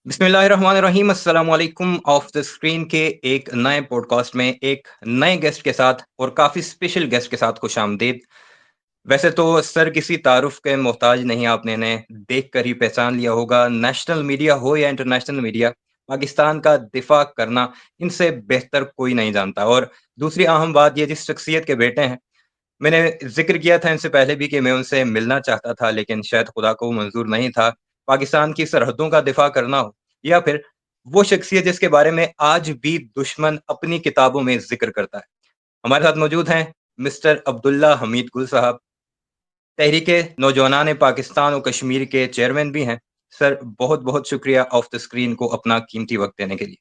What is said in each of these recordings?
बिस्मिल्लाहिर्रहमानिर्रहीम अस्सलाम वालेकुम। ऑफ द स्क्रीन के एक नए पॉडकास्ट में एक नए गेस्ट के साथ और काफ़ी स्पेशल गेस्ट के साथ खुशामदीद। वैसे तो सर किसी तारुफ के मोहताज नहीं, आपने इन्हें देख कर ही पहचान लिया होगा। नेशनल मीडिया हो या इंटरनेशनल मीडिया, पाकिस्तान का दिफा करना इनसे बेहतर कोई नहीं जानता। और दूसरी अहम बात, ये जिस शख्सियत के बेटे हैं, मैंने ज़िक्र किया था इनसे पहले भी कि मैं उनसे मिलना चाहता था, लेकिन शायद खुदा को मंज़ूर नहीं था। पाकिस्तान की सरहदों का दिफ़ा करना हो या फिर वो शख्सियत जिसके बारे में आज भी दुश्मन अपनी किताबों में ज़िक्र करता है। हमारे साथ मौजूद हैं मिस्टर अब्दुल्ला हमीद गुल साहब, तहरीके नौजवानान पाकिस्तान और कश्मीर के चेयरमैन भी हैं। सर, बहुत-बहुत शुक्रिया ऑफ द स्क्रीन को अपना कीमती वक़्त देने के लिए।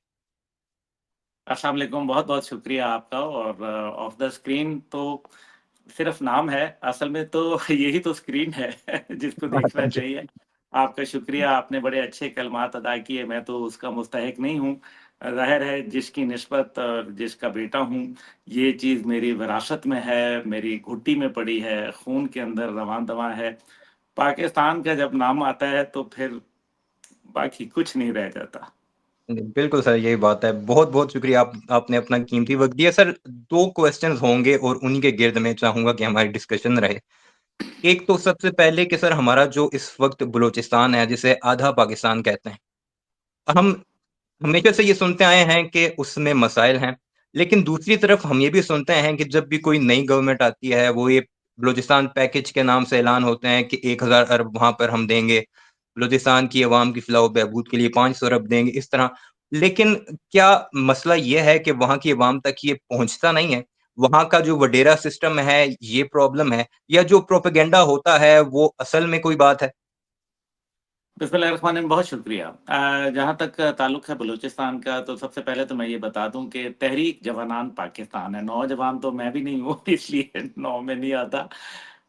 अस्सलाम वालेकुम, बहुत-बहुत शुक्रिया आपका। और ऑफ द स्क्रीन तो सिर्फ़ नाम है, असल में तो यही तो स्क्रीन है जिसको देखना थैंक यू। चाहिए। आपका शुक्रिया, आपने बड़े अच्छे कलमात अदा किए, मैं तो उसका मुस्तहिक नहीं हूँ। ज़ाहिर है जिसकी निस्बत जिसका बेटा हूँ, ये चीज़ मेरी विरासत में है, मेरी घुट्टी में पड़ी है, खून के अंदर रवां-दवां है। पाकिस्तान का जब नाम आता है तो फिर बाकी कुछ नहीं रह जाता। बिल्कुल सर, यही बात है। बहुत-बहुत शुक्रिया, आपने अपना कीमती वक़्त दिया। सर, 2 क्वेश्चन्स होंगे और उन्हीं के गिर्द मैं चाहूँगा कि हमारी डिस्कशन रहे। एक तो सबसे पहले कि सर, हमारा जो इस वक़्त बलूचिस्तान है, जिसे आधा पाकिस्तान कहते हैं, हम हमेशा से ये सुनते आए हैं कि उसमें मसाइल हैं। लेकिन दूसरी तरफ हम ये भी सुनते हैं कि जब भी कोई नई गवर्नमेंट आती है, वो ये बलूचिस्तान पैकेज के नाम से ऐलान होते हैं कि 1000 अरब वहाँ पर हम देंगे, बलूचिस्तान की अवाम की फलाह व बहबूद के लिए 500 अरब देंगे, इस तरह। लेकिन क्या मसला ये है कि वहाँ की अवाम तक ये पहुँचता नहीं है? वहाँ का जो वडेरा सिस्टम है, ये प्रॉब्लम है? या जो प्रोपेगेंडा होता है, वो असल में कोई बात है? बिस्मिल्लाहिर्रहमानिर्रहीम, बहुत शुक्रिया। जहाँ तक ताल्लुक है बलूचिस्तान का, तो सबसे पहले तो मैं ये बता दूँ कि तहरीक जवानान पाकिस्तान है, नौजवान तो मैं भी नहीं हूँ इसलिए नौ में नहीं आता।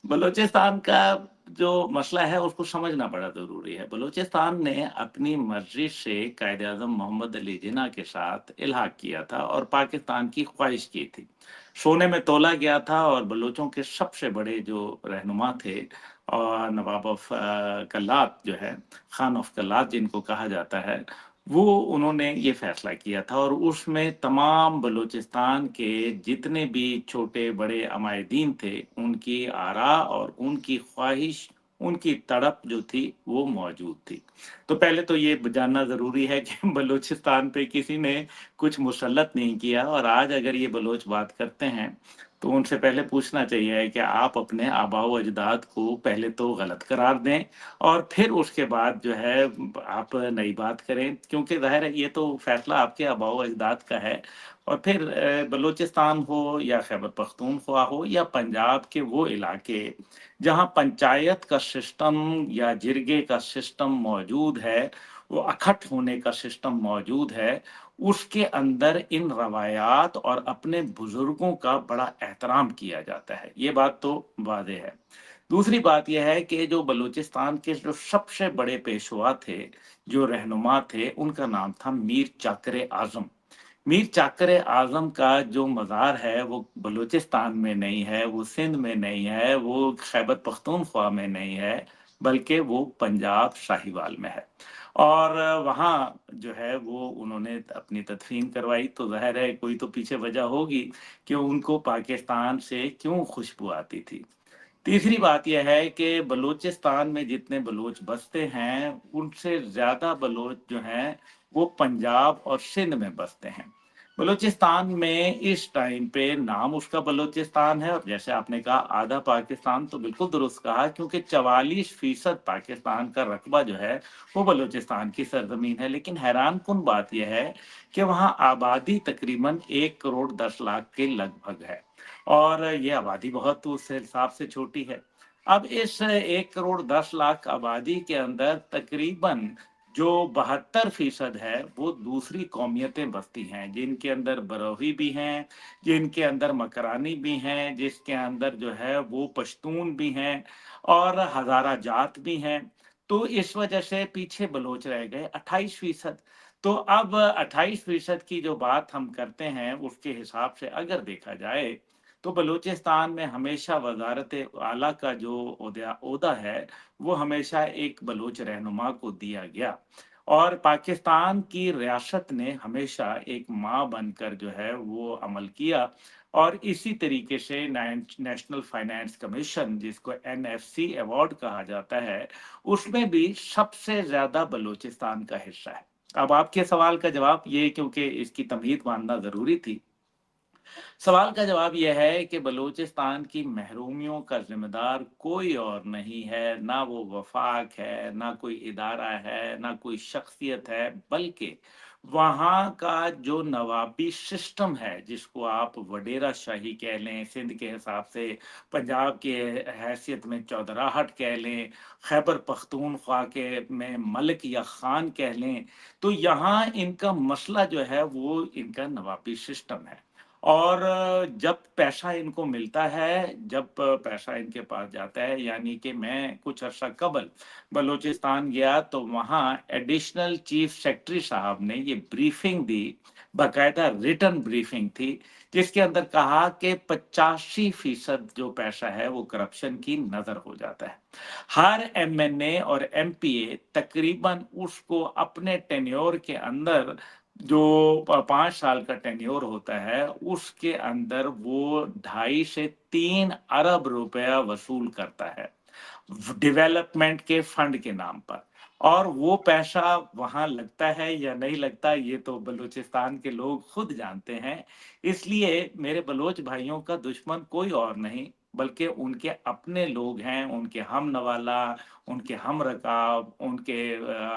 बलूचिस्तान का जो मसला है उसको समझना बड़ा ज़रूरी है। बलूचिस्तान ने अपनी मर्ज़ी से कायद-ए-आज़म मोहम्मद अली जिन्ना के साथ इल्हाक किया था और पाकिस्तान की ख़्वाहिश की थी। सोने में तोला गया था और बलूचों के सबसे बड़े जो रहनुमा थे और नवाब ऑफ कल्लात जो है, खान ऑफ कल्लात जिनको कहा जाता है, वो उन्होंने ये फ़ैसला किया था और उसमें तमाम बलूचिस्तान के जितने भी छोटे-बड़े अमायदीन थे, उनकी आरा और उनकी ख़्वाहिश, उनकी तड़प जो थी, वो मौजूद थी। तो पहले तो ये जानना ज़रूरी है कि बलूचिस्तान पे किसी ने कुछ मुसल्लत नहीं किया और आज अगर ये बलोच बात करते हैं, तो उनसे पहले पूछना चाहिए कि आप अपने आबाओ-अजदाद को पहले तो गलत करार दें और फिर उसके बाद जो है आप नई बात करें, क्योंकि ज़ाहिर है ये तो फ़ैसला आपके आबाओ-अजदाद का है। और फिर बलूचिस्तान हो या खैबर पख्तूनख्वा हो या पंजाब के वो इलाके, जहाँ पंचायत का सिस्टम या जिरगे का सिस्टम मौजूद है, वो अखट होने का सिस्टम मौजूद है, उसके अंदर इन रवायात और अपने बुजुर्गों का बड़ा एहतराम किया जाता है। ये बात तो वाज़ेह है। दूसरी बात ये है कि जो बलूचिस्तान के जो सबसे बड़े पेशवा थे, जो रहनुमा थे, उनका नाम था मीर चाकर आज़म। मीर चाकर आज़म का जो मज़ार है, वो बलूचिस्तान में नहीं है, वो सिंध में नहीं है, वो खैबर पख्तूनख्वा में नहीं है, बल्कि वो पंजाब साहिवाल में है। और वहाँ जो है वो उन्होंने अपनी तदफ़ीन करवाई, तो ज़ाहिर है कोई तो पीछे वजह होगी कि उनको पाकिस्तान से क्यों खुशबू आती थी। तीसरी बात ये है कि बलूचिस्तान में जितने बलूच बसते हैं, उनसे ज़्यादा बलूच जो हैं, वो पंजाब और सिंध में बसते हैं। बलूचिस्तान में इस टाइम पे नाम उसका बलूचिस्तान है और जैसे आपने कहा आधा पाकिस्तान, तो बिल्कुल दुरुस्त कहा, क्योंकि 44% पाकिस्तान का रकबा जो है, वो बलूचिस्तान की सरज़मीन है। लेकिन हैरानकुन बात ये है कि वहाँ आबादी तकरीबन 1 करोड़ 10 लाख के लगभग है। और ये आबादी बहुत उस हिसाब से छोटी है। अब इस 1 करोड़ 10 लाख आबादी के अंदर तकरीबन जो 72% है, वो दूसरी कौमियतें बसती हैं, जिनके अंदर बरोही भी हैं, जिनके अंदर मकरानी भी हैं, जिसके अंदर जो है वो पश्तून भी हैं और हज़ारा जात भी हैं। तो इस वजह से पीछे बलोच रह गए 28%। तो अब 28% की जो बात हम करते हैं, उसके हिसाब से अगर देखा जाए, तो बलूचिस्तान में हमेशा वज़ारत आला का जो ओहदा है, वो हमेशा एक बलूच रहनुमा को दिया गया। और पाकिस्तान की रियासत ने हमेशा एक माँ बनकर जो है वो अमल किया, और इसी तरीके से नेशनल फाइनेंस कमीशन, जिसको एनएफसी अवार्ड कहा जाता है, उसमें भी सबसे ज्यादा बलूचिस्तान का हिस्सा है। अब आपके सवाल का जवाब ये, क्योंकि इसकी तमहीद मानना जरूरी थी, सवाल का जवाब यह है कि बलूचिस्तान की महरूमियों का जिम्मेदार कोई और नहीं है, ना वो वफाक है, ना कोई इदारा है, ना कोई शख्सियत है, बल्कि वहाँ का जो नवाबी सिस्टम है, जिसको आप वडेरा शाही कह लें, सिंध के हिसाब से पंजाब के हैसियत में चौधराहट कह लें, खैबर पख्तूनख्वा के में मलिक या खान कह लें, तो यहाँ इनका मसला जो है वो इनका नवाबी सिस्टम है। और जब पैसा इनको मिलता है, जब पैसा इनके पास जाता है, यानी कि मैं कुछ अर्सा कबल बलूचिस्तान गया तो वहाँ एडिशनल चीफ सेक्रेटरी साहब ने ये ब्रीफिंग दी, बाकायदा रिटर्न ब्रीफिंग थी, जिसके अंदर कहा कि 85% जो पैसा है वो करप्शन की नजर हो जाता है। हर एमएनए और एमपीए तकरीबन उसको अपने टेन्योर के अंदर, जो 5 साल का टेन्योर होता है, उसके अंदर वो 2.5 से 3 अरब रुपया वसूल करता है डेवलपमेंट के फंड के नाम पर। और वो पैसा वहां लगता है या नहीं लगता, ये तो बलूचिस्तान के लोग खुद जानते हैं। इसलिए मेरे बलोच भाइयों का दुश्मन कोई और नहीं, बल्कि उनके अपने लोग हैं, उनके हम नवाला, उनके हम रकाब, उनके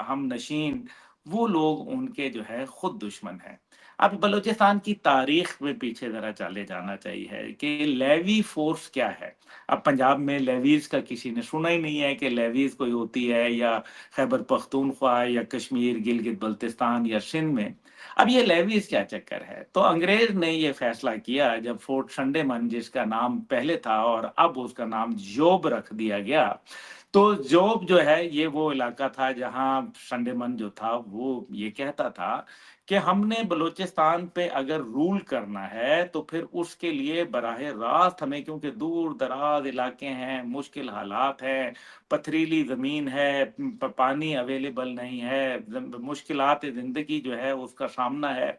हम नशीन, वो लोग उनके जो है खुद दुश्मन हैं। अब बलूचिस्तान की तारीख में पीछे जरा चले जाना चाहिए कि लेवी फोर्स क्या है। अब पंजाब में लेवीज का किसी ने सुना ही नहीं है कि लेवीज कोई होती है, या खैबर पख्तूनख्वा या कश्मीर, गिलगित बल्तिस्तान या सिंध में। अब ये लेवीज क्या चक्कर है, तो अंग्रेज ने ये फैसला किया जब फोर्ट संडेमन, जिसका नाम पहले था और अब उसका नाम जोब रख दिया गया, तो जोब जो है ये वो इलाका था जहां संडेमन जो था वो ये कहता था कि हमने बलूचिस्तान पे अगर रूल करना है तो फिर उसके लिए बराह रास्त हमें, क्योंकि दूर दराज इलाके हैं, मुश्किल हालात हैं, पथरीली जमीन है, पानी अवेलेबल नहीं है, मुश्किलात जिंदगी जो है उसका सामना है।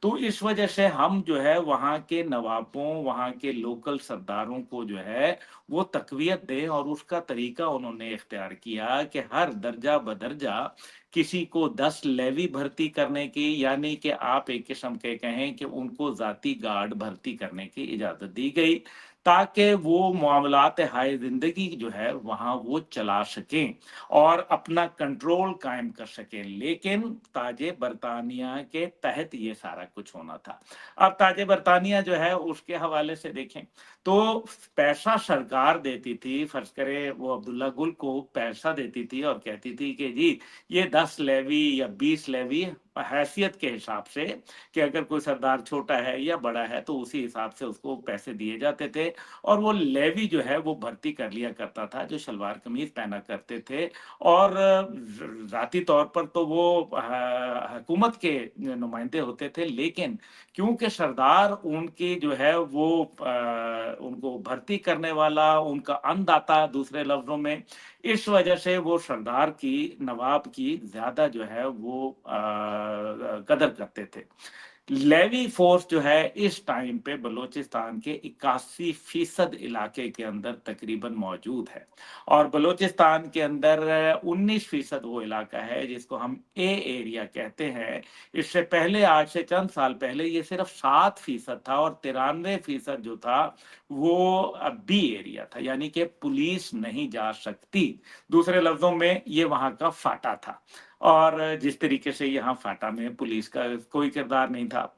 तो इस वजह से हम जो है वहाँ के नवाबों, वहाँ के लोकल सरदारों को जो है वो तकवियत दें, और उसका तरीका उन्होंने इख्तियार किया कि हर दर्जा बदर्जा किसी को 10 लेवी भर्ती करने की, यानी कि आप एक किस्म के कहें कि उनको जाती गार्ड भर्ती करने की इजाजत दी गई, ताकि वो मामलात हाय जिंदगी जो है वहां वो चला सकें और अपना कंट्रोल कायम कर सकें। लेकिन ताजे बरतानिया के तहत ये सारा कुछ होना था। अब ताजे बरतानिया जो है उसके हवाले से देखें तो पैसा सरकार देती थी, फर्ज करें वो अब्दुल्ला गुल को पैसा देती थी और कहती थी कि जी ये 10 लेवी या 20 लेवी हैसियत के हिसाब से, कि अगर कोई सरदार छोटा है या बड़ा है तो उसी हिसाब से उसको पैसे दिए जाते थे, और वो लेवी जो है वो भर्ती कर लिया करता था जो शलवार कमीज पहना करते थे। और जाती तौर पर तो वो हुकूमत के नुमाइंदे होते थे, लेकिन क्योंकि सरदार उनकी जो है वो उनको भर्ती करने वाला, उनका अन्नदाता दूसरे लफ्जों में, इस वजह से वो सरदार की, नवाब की ज्यादा जो है वो कदर करते थे। लेवी फोर्स जो है इस टाइम पे बलूचिस्तान के 81% इलाके के अंदर तकरीबन मौजूद है, और बलूचिस्तान के अंदर 19% वो इलाका है जिसको हम ए एरिया कहते हैं। इससे पहले, आज से चंद साल पहले, ये सिर्फ 7% था, और 93% जो था वो बी एरिया था, यानी कि पुलिस नहीं जा सकती। दूसरे लफ्जों में ये वहां का फाटा था, और जिस तरीके से यहाँ फाटा में पुलिस का कोई किरदार नहीं था,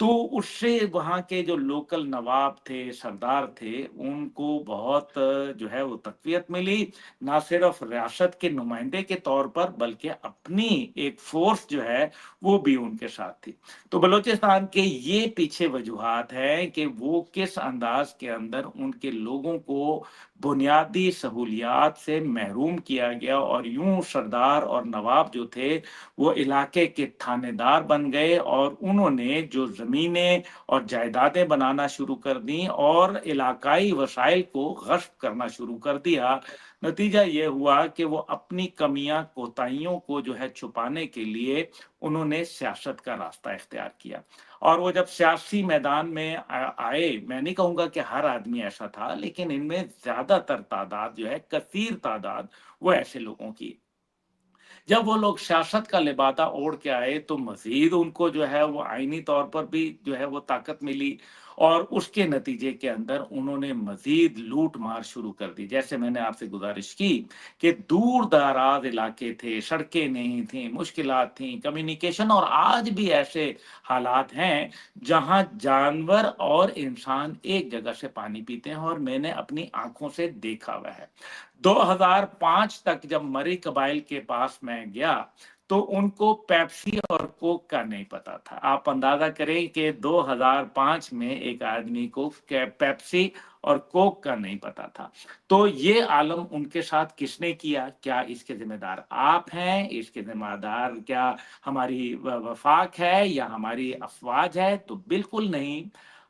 तो उससे वहाँ के जो लोकल नवाब थे, सरदार थे, उनको बहुत जो है वो तकवीयत मिली, ना सिर्फ रियासत के नुमाइंदे के तौर पर, बल्कि अपनी एक फोर्स जो है वो भी उनके साथ थी। तो बलूचिस्तान के ये पीछे वजूहात हैं कि वो किस अंदाज के अंदर उनके लोगों को बुनियादी सहूलियात से महरूम किया गया, और यूं सरदार और नवाब जो थे वो इलाके के थानेदार बन गए, और उन्होंने जो जमीनें और जायदादें बनाना शुरू कर दी और इलाकाई वसाइल को गश्त करना शुरू कर दिया। नतीजा ये हुआ कि वो अपनी कमियां कोताहियों को जो है छुपाने के लिए उन्होंने सियासत का रास्ता इख्तियार किया। और वो जब सियासी मैदान में आए, मैं नहीं कहूंगा कि हर आदमी ऐसा था, लेकिन इनमें ज्यादातर तादाद जो है, कसीर तादाद वो ऐसे लोगों की। जब वो लोग सियासत का लिबादा ओढ़ के आए तो मजीद उनको जो है वो आईनी तौर पर भी जो है वो ताकत मिली, और उसके नतीजे के अंदर उन्होंने मजीद लूट मार शुरू कर दी। जैसे मैंने आपसे गुजारिश की कि दूर दराज इलाके थे, सड़कें नहीं थी, मुश्किलात थी, कम्युनिकेशन, और आज भी ऐसे हालात हैं जहां जानवर और इंसान एक जगह से पानी पीते हैं, और मैंने अपनी आंखों से देखा हुआ है। 2005 तक जब मरी कबाइल के पास मैं गया तो उनको पेप्सी और कोक का नहीं पता था। आप अंदाजा करें कि 2005 में एक आदमी को पेप्सी और कोक का नहीं पता था। तो ये आलम उनके साथ किसने किया? क्या इसके जिम्मेदार आप हैं? इसके जिम्मेदार क्या हमारी वफाक है या हमारी अफवाज है? तो बिल्कुल नहीं।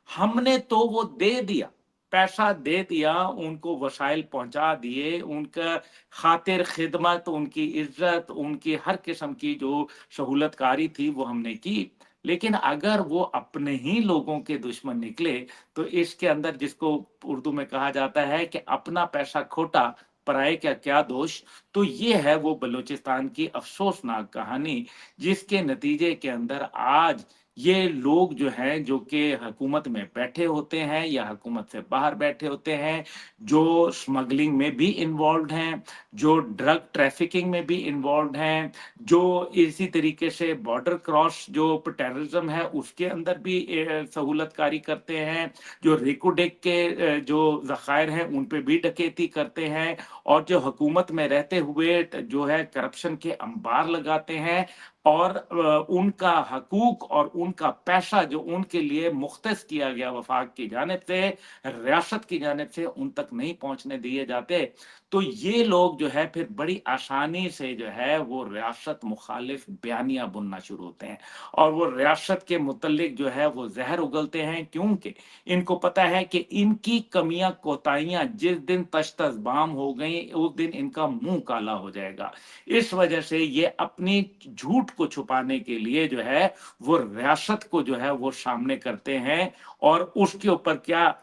हमने तो वो दे दिया, पैसा दे दिया, उनको वसाइल पहुंचा दिए, उनका खातिर खिदमत, उनकी इज्जत, उनकी हर किस्म की जो सहूलतकारी थी वो हमने की। लेकिन अगर वो अपने ही लोगों के दुश्मन निकले तो इसके अंदर, जिसको उर्दू में कहा जाता है कि अपना पैसा खोटा पराये का क्या दोष, तो ये है वो बलूचिस्तान की अफसोसनाक कहानी, जिसके नतीजे के अंदर आज ये लोग जो हैं, जो कि हुकूमत में बैठे होते हैं या हुकूमत से बाहर बैठे होते हैं, जो स्मगलिंग में भी इन्वॉल्व हैं, जो ड्रग ट्रैफिकिंग में भी इन्वॉल्व हैं, जो इसी तरीके से बॉर्डर क्रॉस जो टेररिज्म है उसके अंदर भी सहूलतकारी करते हैं, जो रिकोडेक के जो ज़खायर हैं उन पे भी डकैती करते हैं, और जो हुकूमत में रहते हुए जो है करप्शन के अंबार लगाते हैं, और उनका हकूक और उनका पैसा जो उनके लिए मुख्तस किया गया वफाक की जानिब से, रियासत की जानिब से, उन तक नहीं पहुंचने दिए जाते, तो ये लोग जो है फिर बड़ी आसानी से जो है वो रियासत मुखालिफ बयानियां बुनना शुरू होते हैं, और वो रियासत के मुतल्लिक जो है वो जहर उगलते हैं, क्योंकि इनको पता है कि इनकी कमियां कोताहियां जिस दिन तश्तज़बाम हो गई उस दिन इनका मुंह काला हो जाएगा। इस वजह से ये अपनी झूठ को छुपाने के लिए जो है वो रियासत को जो है वो सामने करते हैं, और उसके ऊपर क्या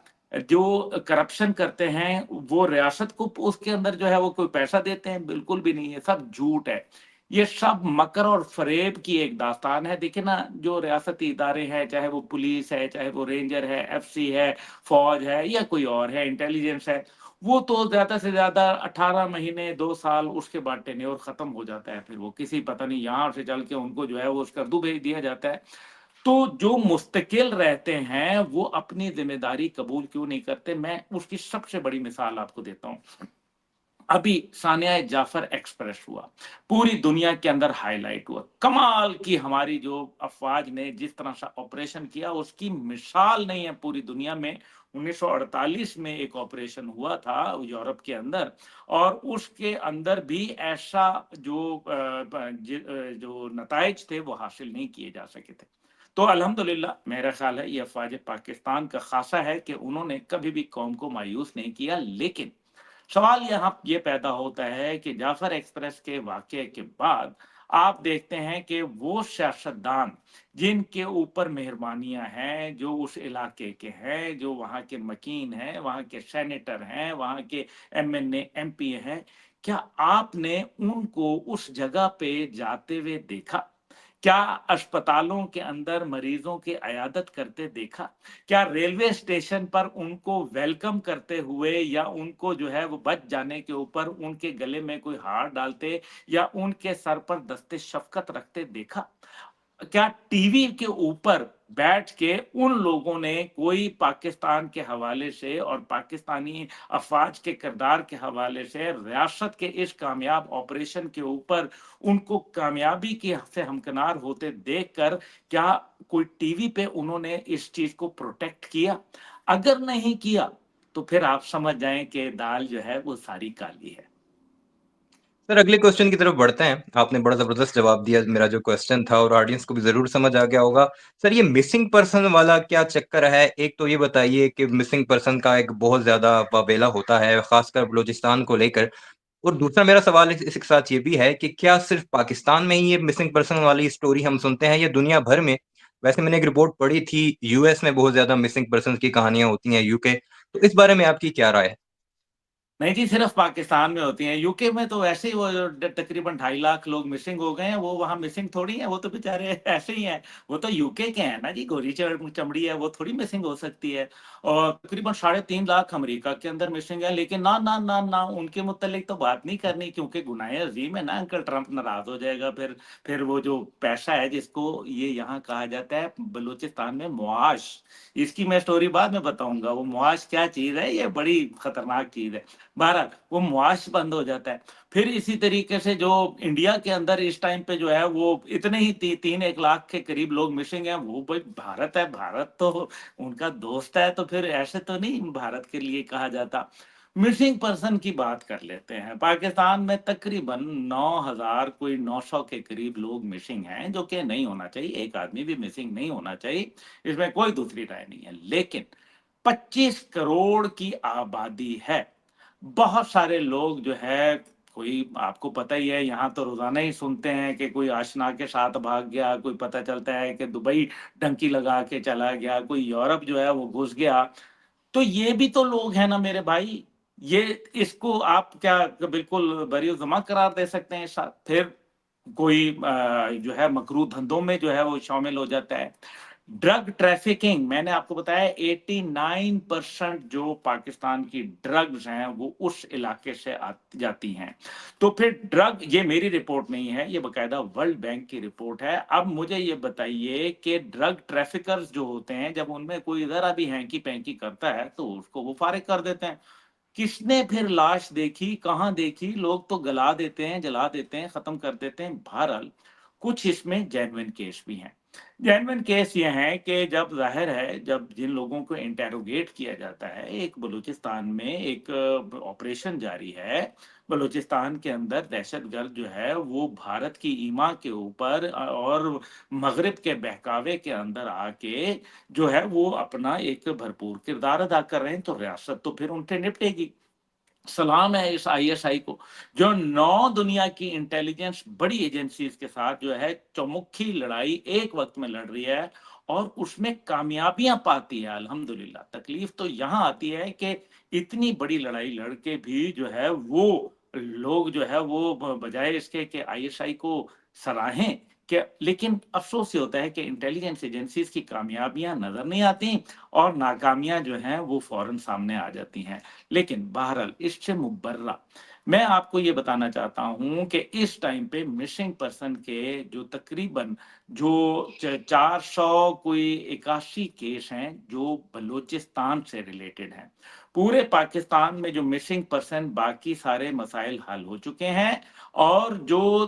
जो करप्शन करते हैं वो रियासत को उसके अंदर जो है वो कोई पैसा देते हैं? बिल्कुल भी नहीं है, सब झूठ है। ये सब मकर और फरेब की एक दास्तान है। देखिए ना, जो रियासती इदारे हैं, चाहे वो पुलिस है, चाहे वो रेंजर है, एफसी है, फौज है, या कोई और है, इंटेलिजेंस है, वो तो ज्यादा से ज्यादा 18 महीने 2 साल, उसके बाद टेन्योर खत्म हो जाता है, फिर वो किसी पता नहीं यहाँ से चल के उनको जो है वो स्कर्दू भेज दिया जाता है। तो जो मुस्तकिल रहते हैं वो अपनी जिम्मेदारी कबूल क्यों नहीं करते? मैं उसकी सबसे बड़ी मिसाल आपको देता हूँ। अभी सानिया जाफर एक्सप्रेस हुआ, पूरी दुनिया के अंदर हाईलाइट हुआ, कमाल की हमारी जो अफवाज ने जिस तरह से ऑपरेशन किया उसकी मिसाल नहीं है पूरी दुनिया में। 1948 में एक ऑपरेशन हुआ था यूरोप के अंदर, और उसके अंदर भी ऐसा जो नताइज थे वो हासिल नहीं किए जा सके थे। तो अल्हम्दुलिल्लाह, मेरा ख्याल है ये अफवाज पाकिस्तान का खासा है कि उन्होंने कभी भी कौम को मायूस नहीं किया। लेकिन सवाल यहाँ ये पैदा होता है कि जाफर एक्सप्रेस के वाक़ये के बाद आप देखते हैं कि वो सियासतदान जिनके ऊपर मेहरबानियां हैं, जो उस इलाके के हैं, जो वहाँ के मकीन हैं, वहाँ के सेनेटर हैं, वहाँ के एमएनए एमपी हैं, क्या आपने उनको उस जगह पे जाते हुए देखा? क्या अस्पतालों के अंदर मरीजों की अयादत करते देखा? क्या रेलवे स्टेशन पर उनको वेलकम करते हुए, या उनको जो है वो बच जाने के ऊपर उनके गले में कोई हार डालते, या उनके सर पर दस्ते शफकत रखते देखा? क्या टीवी के ऊपर बैठ के उन लोगों ने कोई पाकिस्तान के हवाले से और पाकिस्तानी अफवाज के किरदार के हवाले से रियासत के इस कामयाब ऑपरेशन के ऊपर उनको कामयाबी की से हमकिनार होते देखकर क्या कोई टीवी पे उन्होंने इस चीज को प्रोटेक्ट किया? अगर नहीं किया तो फिर आप समझ जाएं कि दाल जो है वो सारी काली है। सर, अगले क्वेश्चन की तरफ बढ़ते हैं। आपने बड़ा ज़बरदस्त जवाब दिया मेरा जो क्वेश्चन था, और ऑडियंस को भी ज़रूर समझ आ गया होगा। सर, ये मिसिंग पर्सन वाला क्या चक्कर है? एक तो ये बताइए कि मिसिंग पर्सन का एक बहुत ज़्यादा वावेला होता है, ख़ासकर बलूचिस्तान को लेकर। اور دوسرا میرا سوال اس کے ساتھ یہ بھی ہے کہ کیا صرف پاکستان میں ہی یہ مسنگ پرسن والی اسٹوری ہم سنتے ہیں یا دنیا بھر میں؟ ویسے میں نے ایک رپورٹ پڑھی تھی یو ایس میں بہت زیادہ مسنگ پرسن کی کہانیاں ہوتی ہیں، UK، تو اس بارے میں آپ کی کیا رائے ہے؟ نہیں جی، صرف پاکستان میں ہوتی ہیں، UK میں تو ایسے ہی وہ تقریباً 2.5 لاکھ لوگ مسنگ ہو گئے ہیں، وہ وہاں مسنگ تھوڑی ہیں، وہ تو بیچارے ایسے ہی ہیں، وہ تو UK کے ہیں نا جی، گوری چمڑی ہے، وہ تھوڑی مسنگ ہو سکتی ہے۔ اور تقریباً 3.5 لاکھ امریکہ کے اندر مسنگ ہے، لیکن نہ نہ نہ نہ ان کے متعلق تو بات نہیں کرنی، کیونکہ گناہ عظیم ہے نا، انکل ٹرمپ ناراض ہو جائے گا، پھر وہ جو پیشہ ہے جس کو یہ یہاں کہا جاتا ہے بلوچستان میں معاش، اس کی میں سٹوری بعد میں بتاؤں گا، وہ معاش کیا چیز ہے، یہ بڑی خطرناک چیز ہے۔ بہرحال وہ معاش بند ہو جاتا ہے۔ پھر اسی طریقے سے جو انڈیا کے اندر اس ٹائم پہ جو ہے وہ اتنے ہی 1 لاکھ کے قریب لوگ مسنگ ہیں، وہ بھائی بھارت ہے، بھارت تو ان کا دوست ہے، تو پھر ایسے تو نہیں بھارت کے لیے کہا جاتا۔ مسنگ پرسن کی بات کر لیتے ہیں، پاکستان میں تقریباً 9,000 کوئی 900 کے قریب لوگ مسنگ ہیں، جو کہ نہیں ہونا چاہیے، ایک آدمی بھی مسنگ نہیں ہونا چاہیے، اس میں کوئی دوسری رائے نہیں ہے، لیکن 25 کروڑ کی آبادی ہے، بہت سارے لوگ جو ہے، کوئی آپ کو پتہ ہی ہے، یہاں تو روزانہ ہی سنتے ہیں کہ کوئی آشنا کے ساتھ بھاگ گیا، کوئی پتہ چلتا ہے کہ دبئی ڈنکی لگا کے چلا گیا، کوئی یورپ جو ہے وہ گھس گیا، تو یہ بھی تو لوگ ہیں نا میرے بھائی، یہ اس کو آپ کیا بالکل بری الزما قرار دے سکتے ہیں؟ پھر کوئی جو ہے مکروہ دھندوں میں جو ہے وہ شامل ہو جاتا ہے۔ ڈرگ ٹریفکنگ، میں نے آپ کو بتایا 89% جو پاکستان کی ڈرگز ہیں وہ اس علاقے سے جاتی ہیں۔ تو پھر ڈرگ، یہ میری رپورٹ نہیں ہے، یہ باقاعدہ ورلڈ بینک کی رپورٹ ہے۔ اب مجھے یہ بتائیے کہ ڈرگ ٹریفکرز جو ہوتے ہیں، جب ان میں کوئی ذرا بھی ہینکی پینکی کرتا ہے تو اس کو وہ فارغ کر دیتے ہیں۔ کس نے پھر لاش دیکھی، کہاں دیکھی؟ لوگ تو گلا دیتے ہیں، جلا دیتے ہیں، ختم کر دیتے ہیں۔ بہرحال کچھ اس میں جینوین کیس بھی ہیں۔ جینوین کیس یہ ہیں کہ جب ظاہر ہے، جب جن لوگوں کو انٹیروگیٹ کیا جاتا ہے، ایک بلوچستان میں ایک آپریشن جاری ہے، بلوچستان کے اندر دہشت گرد جو ہے وہ بھارت کی ایما کے اوپر اور مغرب کے بہکاوے کے اندر آ کے جو ہے وہ اپنا ایک بھرپور کردار ادا کر رہے ہیں، تو ریاست تو پھر ان سے نپٹے گی۔ سلام ہے اس ISI کو، جو 9 دنیا کی انٹیلیجنس بڑی ایجنسیز کے ساتھ جو ہے چمکھی لڑائی ایک وقت میں لڑ رہی ہے، اور اس میں کامیابیاں پاتی ہے الحمدللہ۔ تکلیف تو یہاں آتی ہے کہ اتنی بڑی لڑائی لڑ کے بھی جو ہے وہ لوگ جو ہے وہ بجائے اس کے کہ ISI کو سراہیں، کہ لیکن افسوس یہ ہوتا ہے کہ انٹیلیجنس ایجنسیز کی کامیابیاں نظر نہیں آتی، اور ناکامیاں جو ہیں وہ فوراً سامنے آ جاتی ہیں۔ لیکن بہرحال اس سے مبرہ میں آپ کو یہ بتانا چاہتا ہوں کہ اس ٹائم پہ مسنگ پرسن کے جو تقریباً جو 481 کیس ہیں جو بلوچستان سے ریلیٹڈ ہیں۔ پورے پاکستان میں جو مسنگ پرسن، باقی سارے مسائل حل ہو چکے ہیں، اور جو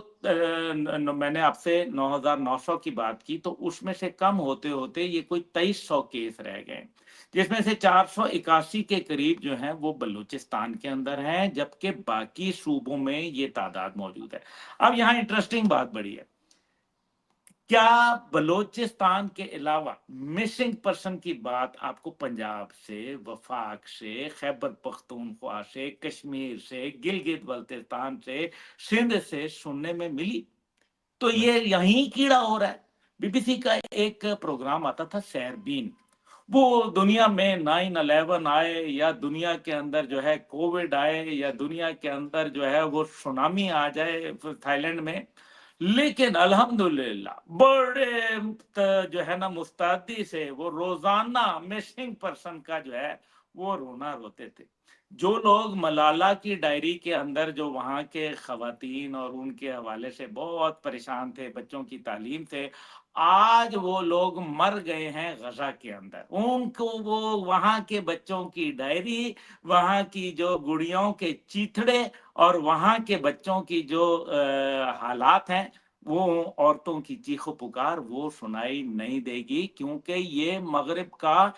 میں نے آپ سے 9,900 کی بات کی، تو اس میں سے کم ہوتے ہوتے یہ کوئی 2300 کیس رہ گئے، جس میں سے 481 کے قریب جو ہیں وہ بلوچستان کے اندر ہیں، جبکہ باقی صوبوں میں یہ تعداد موجود ہے۔ اب یہاں انٹرسٹنگ بات بڑی ہے، کیا بلوچستان کے علاوہ مسنگ پرسن کی بات آپ کو پنجاب سے، وفاق سے، خیبر پختونخوا سے، کشمیر سے، گلگت بلتستان سے، سندھ سے سننے میں ملی؟ تو یہ یہیں کیڑا ہو رہا ہے۔ BBC کا ایک پروگرام آتا تھا سیربین، وہ دنیا میں 9/11 آئے، یا دنیا کے اندر جو ہے کووڈ آئے، یا دنیا کے اندر جو ہے وہ سونامی آ جائے تھائی لینڈ میں، لیکن الحمدللہ بڑے جو ہے نا مستعدی سے وہ روزانہ مسنگ پرسن کا جو ہے وہ رونا روتے تھے۔ جو لوگ ملالہ کی ڈائری کے اندر جو وہاں کے خواتین اور ان کے حوالے سے بہت پریشان تھے، بچوں کی تعلیم سے، آج وہ لوگ مر گئے ہیں غزہ کے اندر، ان کو وہ وہاں کے بچوں کی ڈائری، وہاں کی جو گڑیوں کے چیتھڑے، اور وہاں کے بچوں کی جو حالات ہیں، وہ عورتوں کی چیخ و پکار وہ سنائی نہیں دے گی، کیونکہ یہ مغرب کا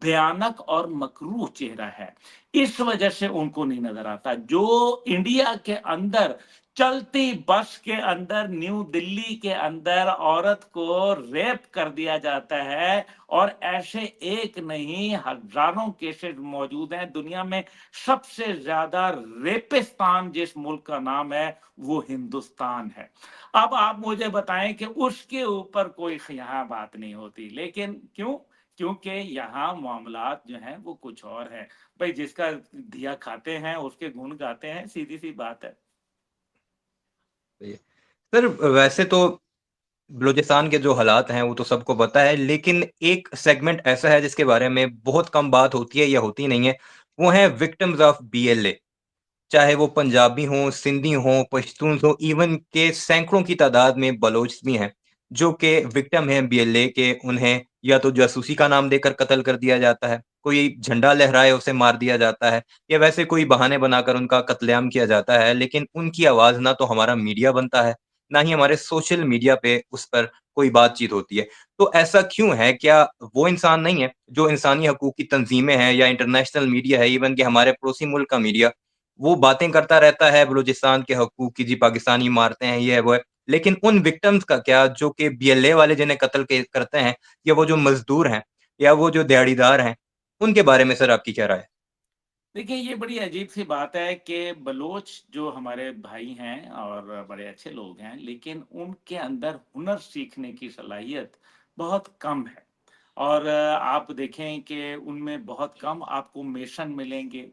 بھیانک اور مکروہ چہرہ ہے، اس وجہ سے ان کو نہیں نظر آتا۔ جو انڈیا کے اندر चलती बस के अंदर न्यू दिल्ली के अंदर औरत को रेप कर दिया जाता है, और ऐसे एक नहीं हजारों केसेस मौजूद हैं। दुनिया में सबसे ज्यादा रेपिस्तान जिस मुल्क का नाम है वो हिंदुस्तान है। अब आप मुझे बताएं कि उसके ऊपर कोई यहाँ बात नहीं होती, लेकिन क्यों? क्योंकि यहाँ मामलात जो हैं वो कुछ और है। भाई जिसका दिया खाते हैं उसके गुण गाते हैं, सीधी सी बात है। सर वैसे तो बलूचिस्तान के जो हालात हैं वो तो सबको पता है, लेकिन एक सेगमेंट ऐसा है जिसके बारे में बहुत कम बात होती है या होती नहीं है, वो है विक्टिम्स ऑफ बीएलए। चाहे वो पंजाबी हों, सिंधी हों, पश्तून हों, इवन के सैकड़ों की तादाद में बलोच भी हैं, जो कि विक्टिम हैं बीएलए के। उन्हें या तो जासूसी का नाम देकर कत्ल कर दिया जाता है, कोई झंडा लहराए उसे मार दिया जाता है, या वैसे कोई बहाने बनाकर उनका कत्लेआम किया जाता है। लेकिन उनकी आवाज़ ना तो हमारा मीडिया बनता है, ना ही हमारे सोशल मीडिया पे उस पर कोई बातचीत होती है। तो ऐसा क्यों है? क्या वो इंसान नहीं है, जो इंसानी हकूक की तंज़ीमें हैं या इंटरनेशनल मीडिया है, इवन कि हमारे पड़ोसी मुल्क का मीडिया, वो बातें करता रहता है बलूचिस्तान के हकूक की, जी पाकिस्तानी मारते हैं, ये है, वो है। लेकिन उन विक्टिम्स का क्या, जो कि बीएलए वाले जिन्हें कत्ल करते हैं, या वो जो मज़दूर हैं, या वो जो दिहाड़ीदार हैं, उनके बारे में सर आपकी क्या राय है? देखिए, ये बड़ी अजीब-सी बात है कि बलोच जो हमारे भाई हैं और बड़े अच्छे लोग हैं, लेकिन उनके अंदर हुनर सीखने की सलाहियत बहुत कम है। और आप देखें कि उनमें बहुत कम आपको मेसन मिलेंगे,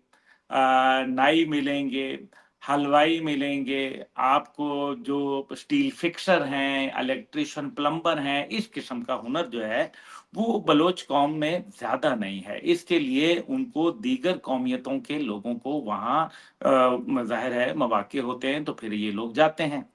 नाई मिलेंगे, हलवाई मिलेंगे, आपको जो स्टील फिक्सर हैं, इलेक्ट्रीशियन, प्लम्बर हैं, इस किस्म का हुनर जो है, वो बलोच कौम में ज़्यादा नहीं है। इसके लिए उनको दीगर कौमियतों के लोगों को वहाँ ज़ाहिर है मौक़े होते हैं, तो फिर ये लोग जाते हैं।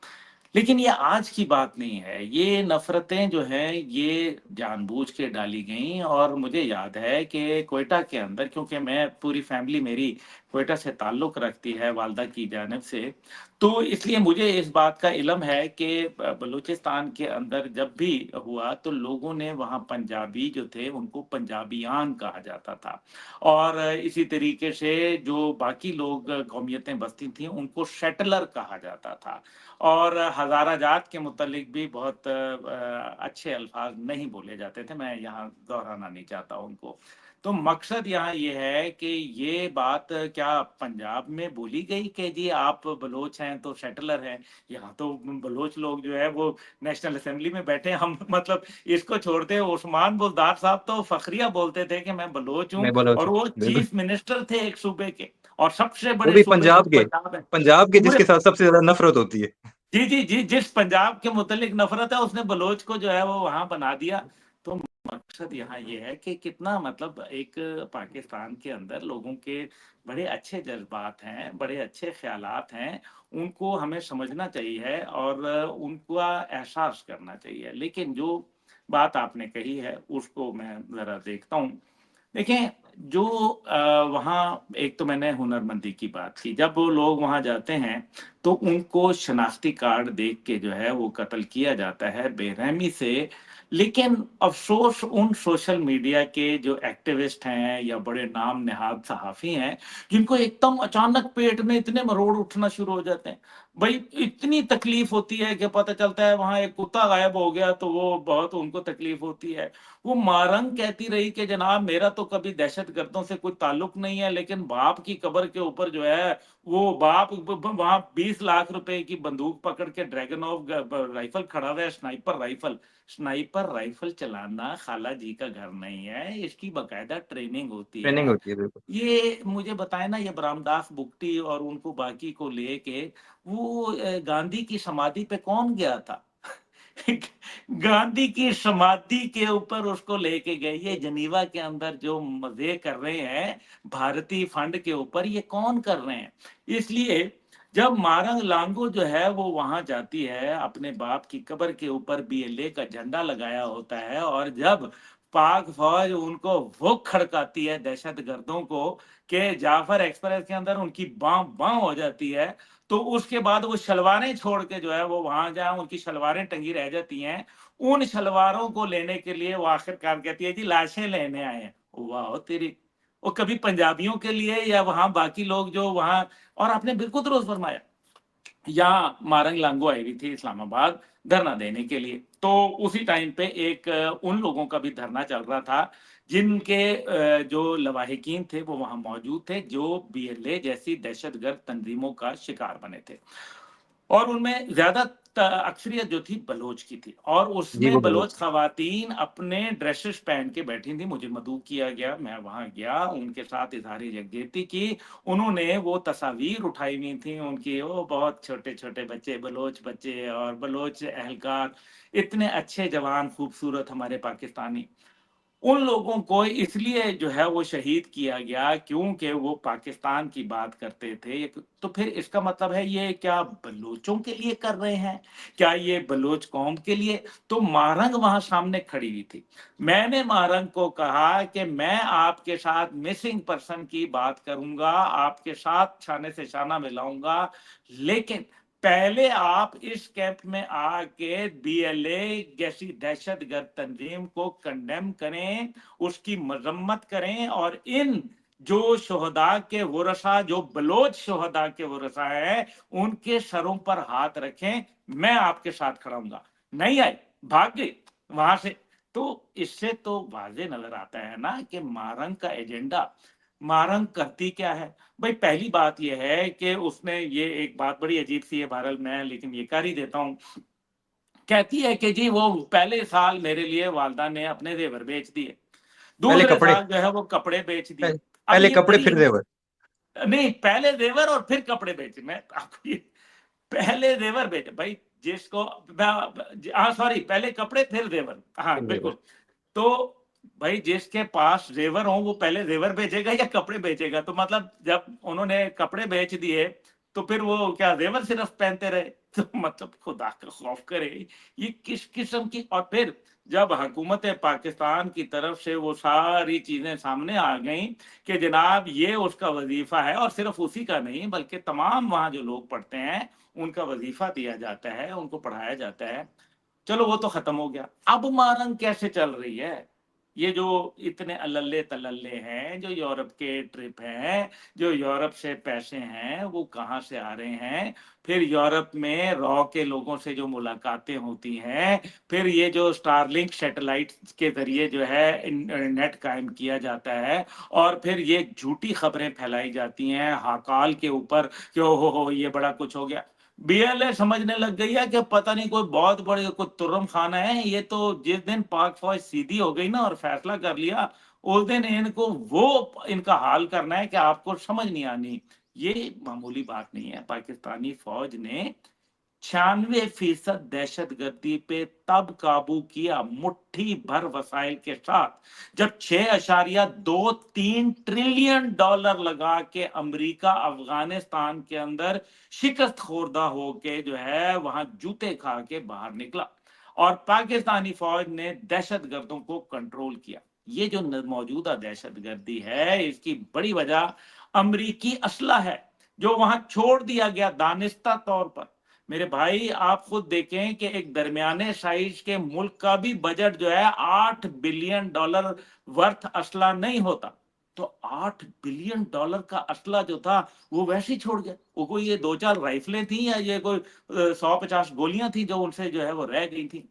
लेकिन ये आज की बात नहीं है, ये नफ़रतें जो हैं ये जानबूझ के डाली गईं। और मुझे याद है कि क्वेटा के अंदर, क्योंकि मैं पूरी फ़ैमिली मेरी क्वेटा से ताल्लुक़ रखती है वालिदा की जानिब से, तो इसलिए मुझे इस बात का इल्म है कि बलूचिस्तान के अंदर जब भी हुआ तो लोगों ने वहाँ पंजाबी जो थे उनको पंजाबियान कहा जाता था। और इसी तरीके से जो बाकी लोग कौमियतें बसती थीं उनको सेटलर कहा जाता था। और हज़ारा जात के मुतल्लिक भी बहुत अच्छे अल्फ़ाज़ नहीं बोले जाते थे, मैं यहाँ दोहराना नहीं चाहता उनको। तो मकसद यहाँ ये है कि ये बात क्या पंजाब में बोली गई कि जी आप बलोच हैं तो सेटलर हैं? यहाँ तो बलोच लोग जो है वो नेशनल असेंबली में बैठे हैं। हम मतलब इसको छोड़ दें, उस्मान बुज़दार साहब तो फ़ख्रिया बोलते थे कि मैं बलोच हूँ, मैं बलोच और हूँ, वो बिल्कुल। चीफ़ मिनिस्टर थे एक सूबे के, और सबसे वो बड़े भी सूबे जो पंजाब के पूरे जिसके साथ सबसे ज़्यादा नफ़रत होती है। जी, जी, जी, जिस पंजाब के मुतल्लिक नफ़रत है उसने बलोच को जो है वो वहाँ बना दिया। तो मकसद यहाँ ये है कि कितना मतलब एक पाकिस्तान के अंदर लोगों के बड़े अच्छे जज़्बात हैं, बड़े अच्छे ख़्यालात हैं, उनको हमें समझना चाहिए और उनका एहसास करना चाहिए। लेकिन जो बात आपने कही है उसको मैं ज़रा देखता हूँ। देखें, जो वहाँ एक तो मैंने हुनरमंदी की बात की, जब वो लोग वहाँ जाते हैं, तो उनको शनाख्ती कार्ड देख के जो है वो कत्ल किया जाता है बेरहमी से। लेकिन अफ़सोस उन सोशल मीडिया के जो एक्टिविस्ट हैं या बड़े नाम नहाद सहाफ़ी हैं, जिनको एकदम अचानक पेट में इतने मरोड़ उठना शुरू हो जाते हैं। भई इतनी तकलीफ़ होती है कि पता चलता है वहाँ एक कुत्ता गायब हो गया तो वो बहुत उनको तकलीफ़ होती है। वो मारंग कहती रही कि जनाब मेरा तो कभी दहशतगर्दों से कोई ताल्लुक नहीं है, लेकिन बाप की कब्र के ऊपर जो है वो बाप वहां 20 लाख रुपए की बंदूक पकड़ के ड्रैगन ऑफ राइफल खड़ा हुआ है, स्नाइपर राइफल चलाना खाला जी का घर नहीं है, इसकी बकायदा ट्रेनिंग होती ट्रेनिंग है। होती है, बिल्कुल। ये मुझे बताए ना, ये रामदास बुगटी और उनको बाकी को लेके वो गांधी की समाधि पे कौन गया था? गांधी की समाधि के ऊपर उसको लेके गए। ये जनीवा के अंदर जो मजे कर रहे हैं भारतीय फंड के ऊपर, ये कौन कर रहे हैं? इसलिए जब मारंग लांगो जो है वो वहां जाती है, अपने बाप की कब्र के ऊपर बीएलए का झंडा लगाया होता है, और जब पाक फौज उनको वो खड़काती है दहशतगर्दों को कि जाफर एक्सप्रेस के अंदर उनकी बां बां हो जाती है, तो उसके बाद वो शलवारें छोड़ के जो है वो वहां जहाँ उनकी शलवारें टंगी रह जाती हैं, उन शलवारों को लेने के लिए वो आखिरकार कहती है जी लाशें लेने आए हैं। वाह तेरी! वो कभी पंजाबियों के लिए या वहां बाकी लोग जो वहां, और आपने बिल्कुल दुरुस्त फरमाया, या मारंग लांगो आई हुई थी इस्लामाबाद धरना देने के लिए। तो उसी टाइम पे एक उन लोगों का भी धरना चल रहा था जिनके जो लवाहिकीन थे वो वहां मौजूद थे, जो बीएलए जैसी दहशतगर्द तंजीमों का शिकार बने थे। और उनमें ज्यादा अक्सरियत जो थी बलोच की थी, और जी, वो उसमें बलूच। बलोच खवातीन अपने ड्रेसेस पहन के बैठी थी। मुझे मदऊ किया गया, मैं वहां गया, उनके साथ इजहार यकजहती की। उन्होंने वो तस्वीर उठाई हुई थी उनकी, वो बहुत छोटे छोटे बच्चे, बलोच बच्चे और बलोच एहलकार, इतने अच्छे जवान खूबसूरत हमारे पाकिस्तानी। उन लोगों को इसलिए जो है वो शहीद किया गया क्योंकि वो पाकिस्तान की बात करते थे। तो फिर इसका मतलब है ये क्या बलूचों के लिए कर रहे हैं? क्या ये बलूच कौम के लिए? तो मारंग वहां सामने खड़ी हुई थी। मैंने मारंग को कहा कि मैं आपके साथ मिसिंग पर्सन की बात करूंगा, आपके साथ शाने से शाना मिलाऊंगा, लेकिन पहले आप इस कैंप में आके बीएलए जैसी दहशतगर्द तंजीम को कंडेम करें, उसकी मजम्मत करें, और इन जो शोहदा के वरसा, जो बलोच शोहदा के वरसा है, उनके सरों पर हाथ रखें। मैं आपके साथ खड़ा हूंगा। नहीं आई, भाग गई वहां से। तो इससे तो वाजे नजर आता है ना कि मारंग का एजेंडा, मारंग करती क्या है। भाई पहली बात यह है कि उसने ये एक बात बड़ी अजीब सी है, बहरहाल मैं लेकिन ये कर ही देता हूँ। कहती है कि जी वो पहले साल मेरे लिए वालदा ने अपने जेवर बेच दिए, पहले दूसरे कपड़े, साल जो है वो कपड़े बेच दिए। अब पहले ये कपड़े बड़ी फिर जेवर। नहीं, पहले जेवर और फिर कपड़े बेचे। मैं आपको ये पहले जेवर बेचे भाई, जिसको हाँ सॉरी, पहले कपड़े फिर जेवर, हाँ फिर जेवर। बिल्कुल। तो भाई जिसके पास जेवर हो वो पहले जेवर बेचेगा या कपड़े बेचेगा? तो मतलब जब उन्होंने कपड़े बेच दिए तो फिर वो क्या जेवर सिर्फ पहनते रहे? तो मतलब खुदा का खौफ करे, ये किस किस्म की। और फिर जब हुकूमत पाकिस्तान की तरफ से वो सारी चीजें सामने आ गई कि जनाब ये उसका वजीफा है, और सिर्फ उसी का नहीं बल्कि तमाम वहां जो लोग पढ़ते हैं उनका वजीफा दिया जाता है, उनको पढ़ाया जाता है, चलो वो तो खत्म हो गया। अब मारंग कैसे चल रही है? ये जो इतने अल्लल्ले तल्लल्ले हैं, जो यूरोप के ट्रिप हैं, जो यूरोप से पैसे हैं, वो कहाँ से आ रहे हैं? फिर यूरोप में रॉ के लोगों से जो मुलाकातें होती हैं, फिर ये जो स्टारलिंक सैटेलाइट के जरिए जो है नेट कायम किया जाता है, और फिर ये झूठी खबरें फैलाई जाती हैं हाकाल के ऊपर कि ओ हो ये बड़ा कुछ हो गया। बीएलए समझने लग गई है कि पता नहीं कोई बहुत बड़े कोई तुर्रम खाना है ये। तो जिस दिन पाक फौज सीधी हो गई ना और फैसला कर लिया, उस दिन इनको वो इनका हाल करना है कि आपको समझ नहीं आनी। ये मामूली बात नहीं है। पाकिस्तानी फौज ने 96% दहशतगर्दी पे तब काबू किया मुट्ठी भर वसाइल के साथ जब 6.23 ट्रिलियन डॉलर लगा के अमेरिका अफगानिस्तान के अंदर शिकस्त खोरदा होके जो है वहां जूते खा के बाहर निकला, और पाकिस्तानी फौज ने दहशतगर्दों को कंट्रोल किया। ये जो मौजूदा दहशतगर्दी है इसकी बड़ी वजह अमरीकी असला है जो वहां छोड़ दिया गया दानिस्ता तौर पर। मेरे भाई आप खुद देखें कि एक दरमियाने साइज के मुल्क का भी बजट जो है 8 बिलियन डॉलर वर्थ असला नहीं होता। तो 8 बिलियन डॉलर का असला जो था वो वैसे ही छोड़ गया। वो कोई ये दो चार राइफलें थी या ये कोई 150 गोलियां थी जो उनसे जो है वो रह गई थी।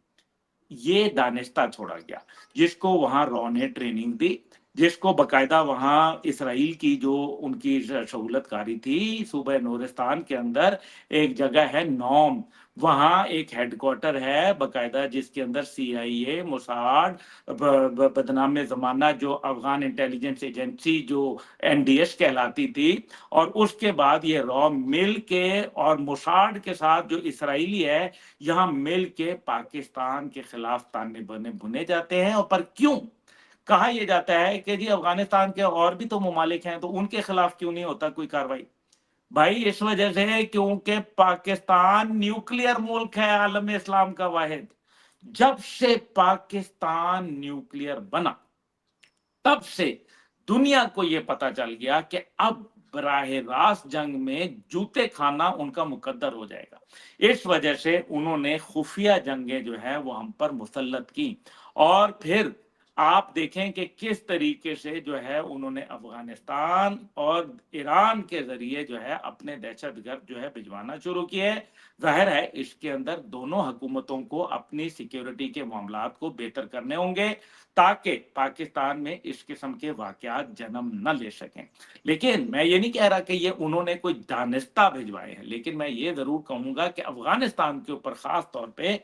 ये दानिस्ता छोड़ा गया जिसको वहां रॉ ने ट्रेनिंग दी, जिसको बकायदा वहां इसराइल की जो उनकी सहूलतकारी थी सूबह नूरिस्तान के अंदर एक जगह है नौम, वहां एक हेडक्वार्टर है बकायदा जिसके अंदर सीआईए, मोसाड, बदनाम जमाना जो अफगान इंटेलिजेंस एजेंसी जो एनडीएस कहलाती थी, और उसके बाद ये रॉ मिल के और मोसाड के साथ जो इसराइली है यहाँ मिल के पाकिस्तान के खिलाफ ताने बने बुने जाते हैं। और पर क्यों कहा यह जाता है कि जी अफगानिस्तान के और भी तो ममालिक हैं तो उनके खिलाफ क्यों नहीं होता कोई कार्रवाई? भाई इस वजह से क्योंकि पाकिस्तान न्यूक्लियर मुल्क है, आलम इस्लाम का वाहिद। जब से पाकिस्तान न्यूक्लियर बना तब से दुनिया को यह पता चल गया कि अब बराह रास्त जंग में जूते खाना उनका मुकद्दर हो जाएगा। इस वजह से उन्होंने खुफिया जंगें जो है वो हम पर मुसल्लत की। और फिर آپ دیکھیں کہ کس طریقے سے جو ہے انہوں نے افغانستان اور ایران کے ذریعے جو ہے اپنے دہشت گرد جو ہے بھجوانا شروع کیے. ظاہر ہے اس کے اندر دونوں حکومتوں کو اپنی سیکیورٹی کے معاملات کو بہتر کرنے ہوں گے تاکہ پاکستان میں اس قسم کے واقعات جنم نہ لے سکیں. لیکن میں یہ نہیں کہہ رہا کہ یہ انہوں نے کوئی دانستہ بھجوائے ہیں، لیکن میں یہ ضرور کہوں گا کہ افغانستان کے اوپر خاص طور پہ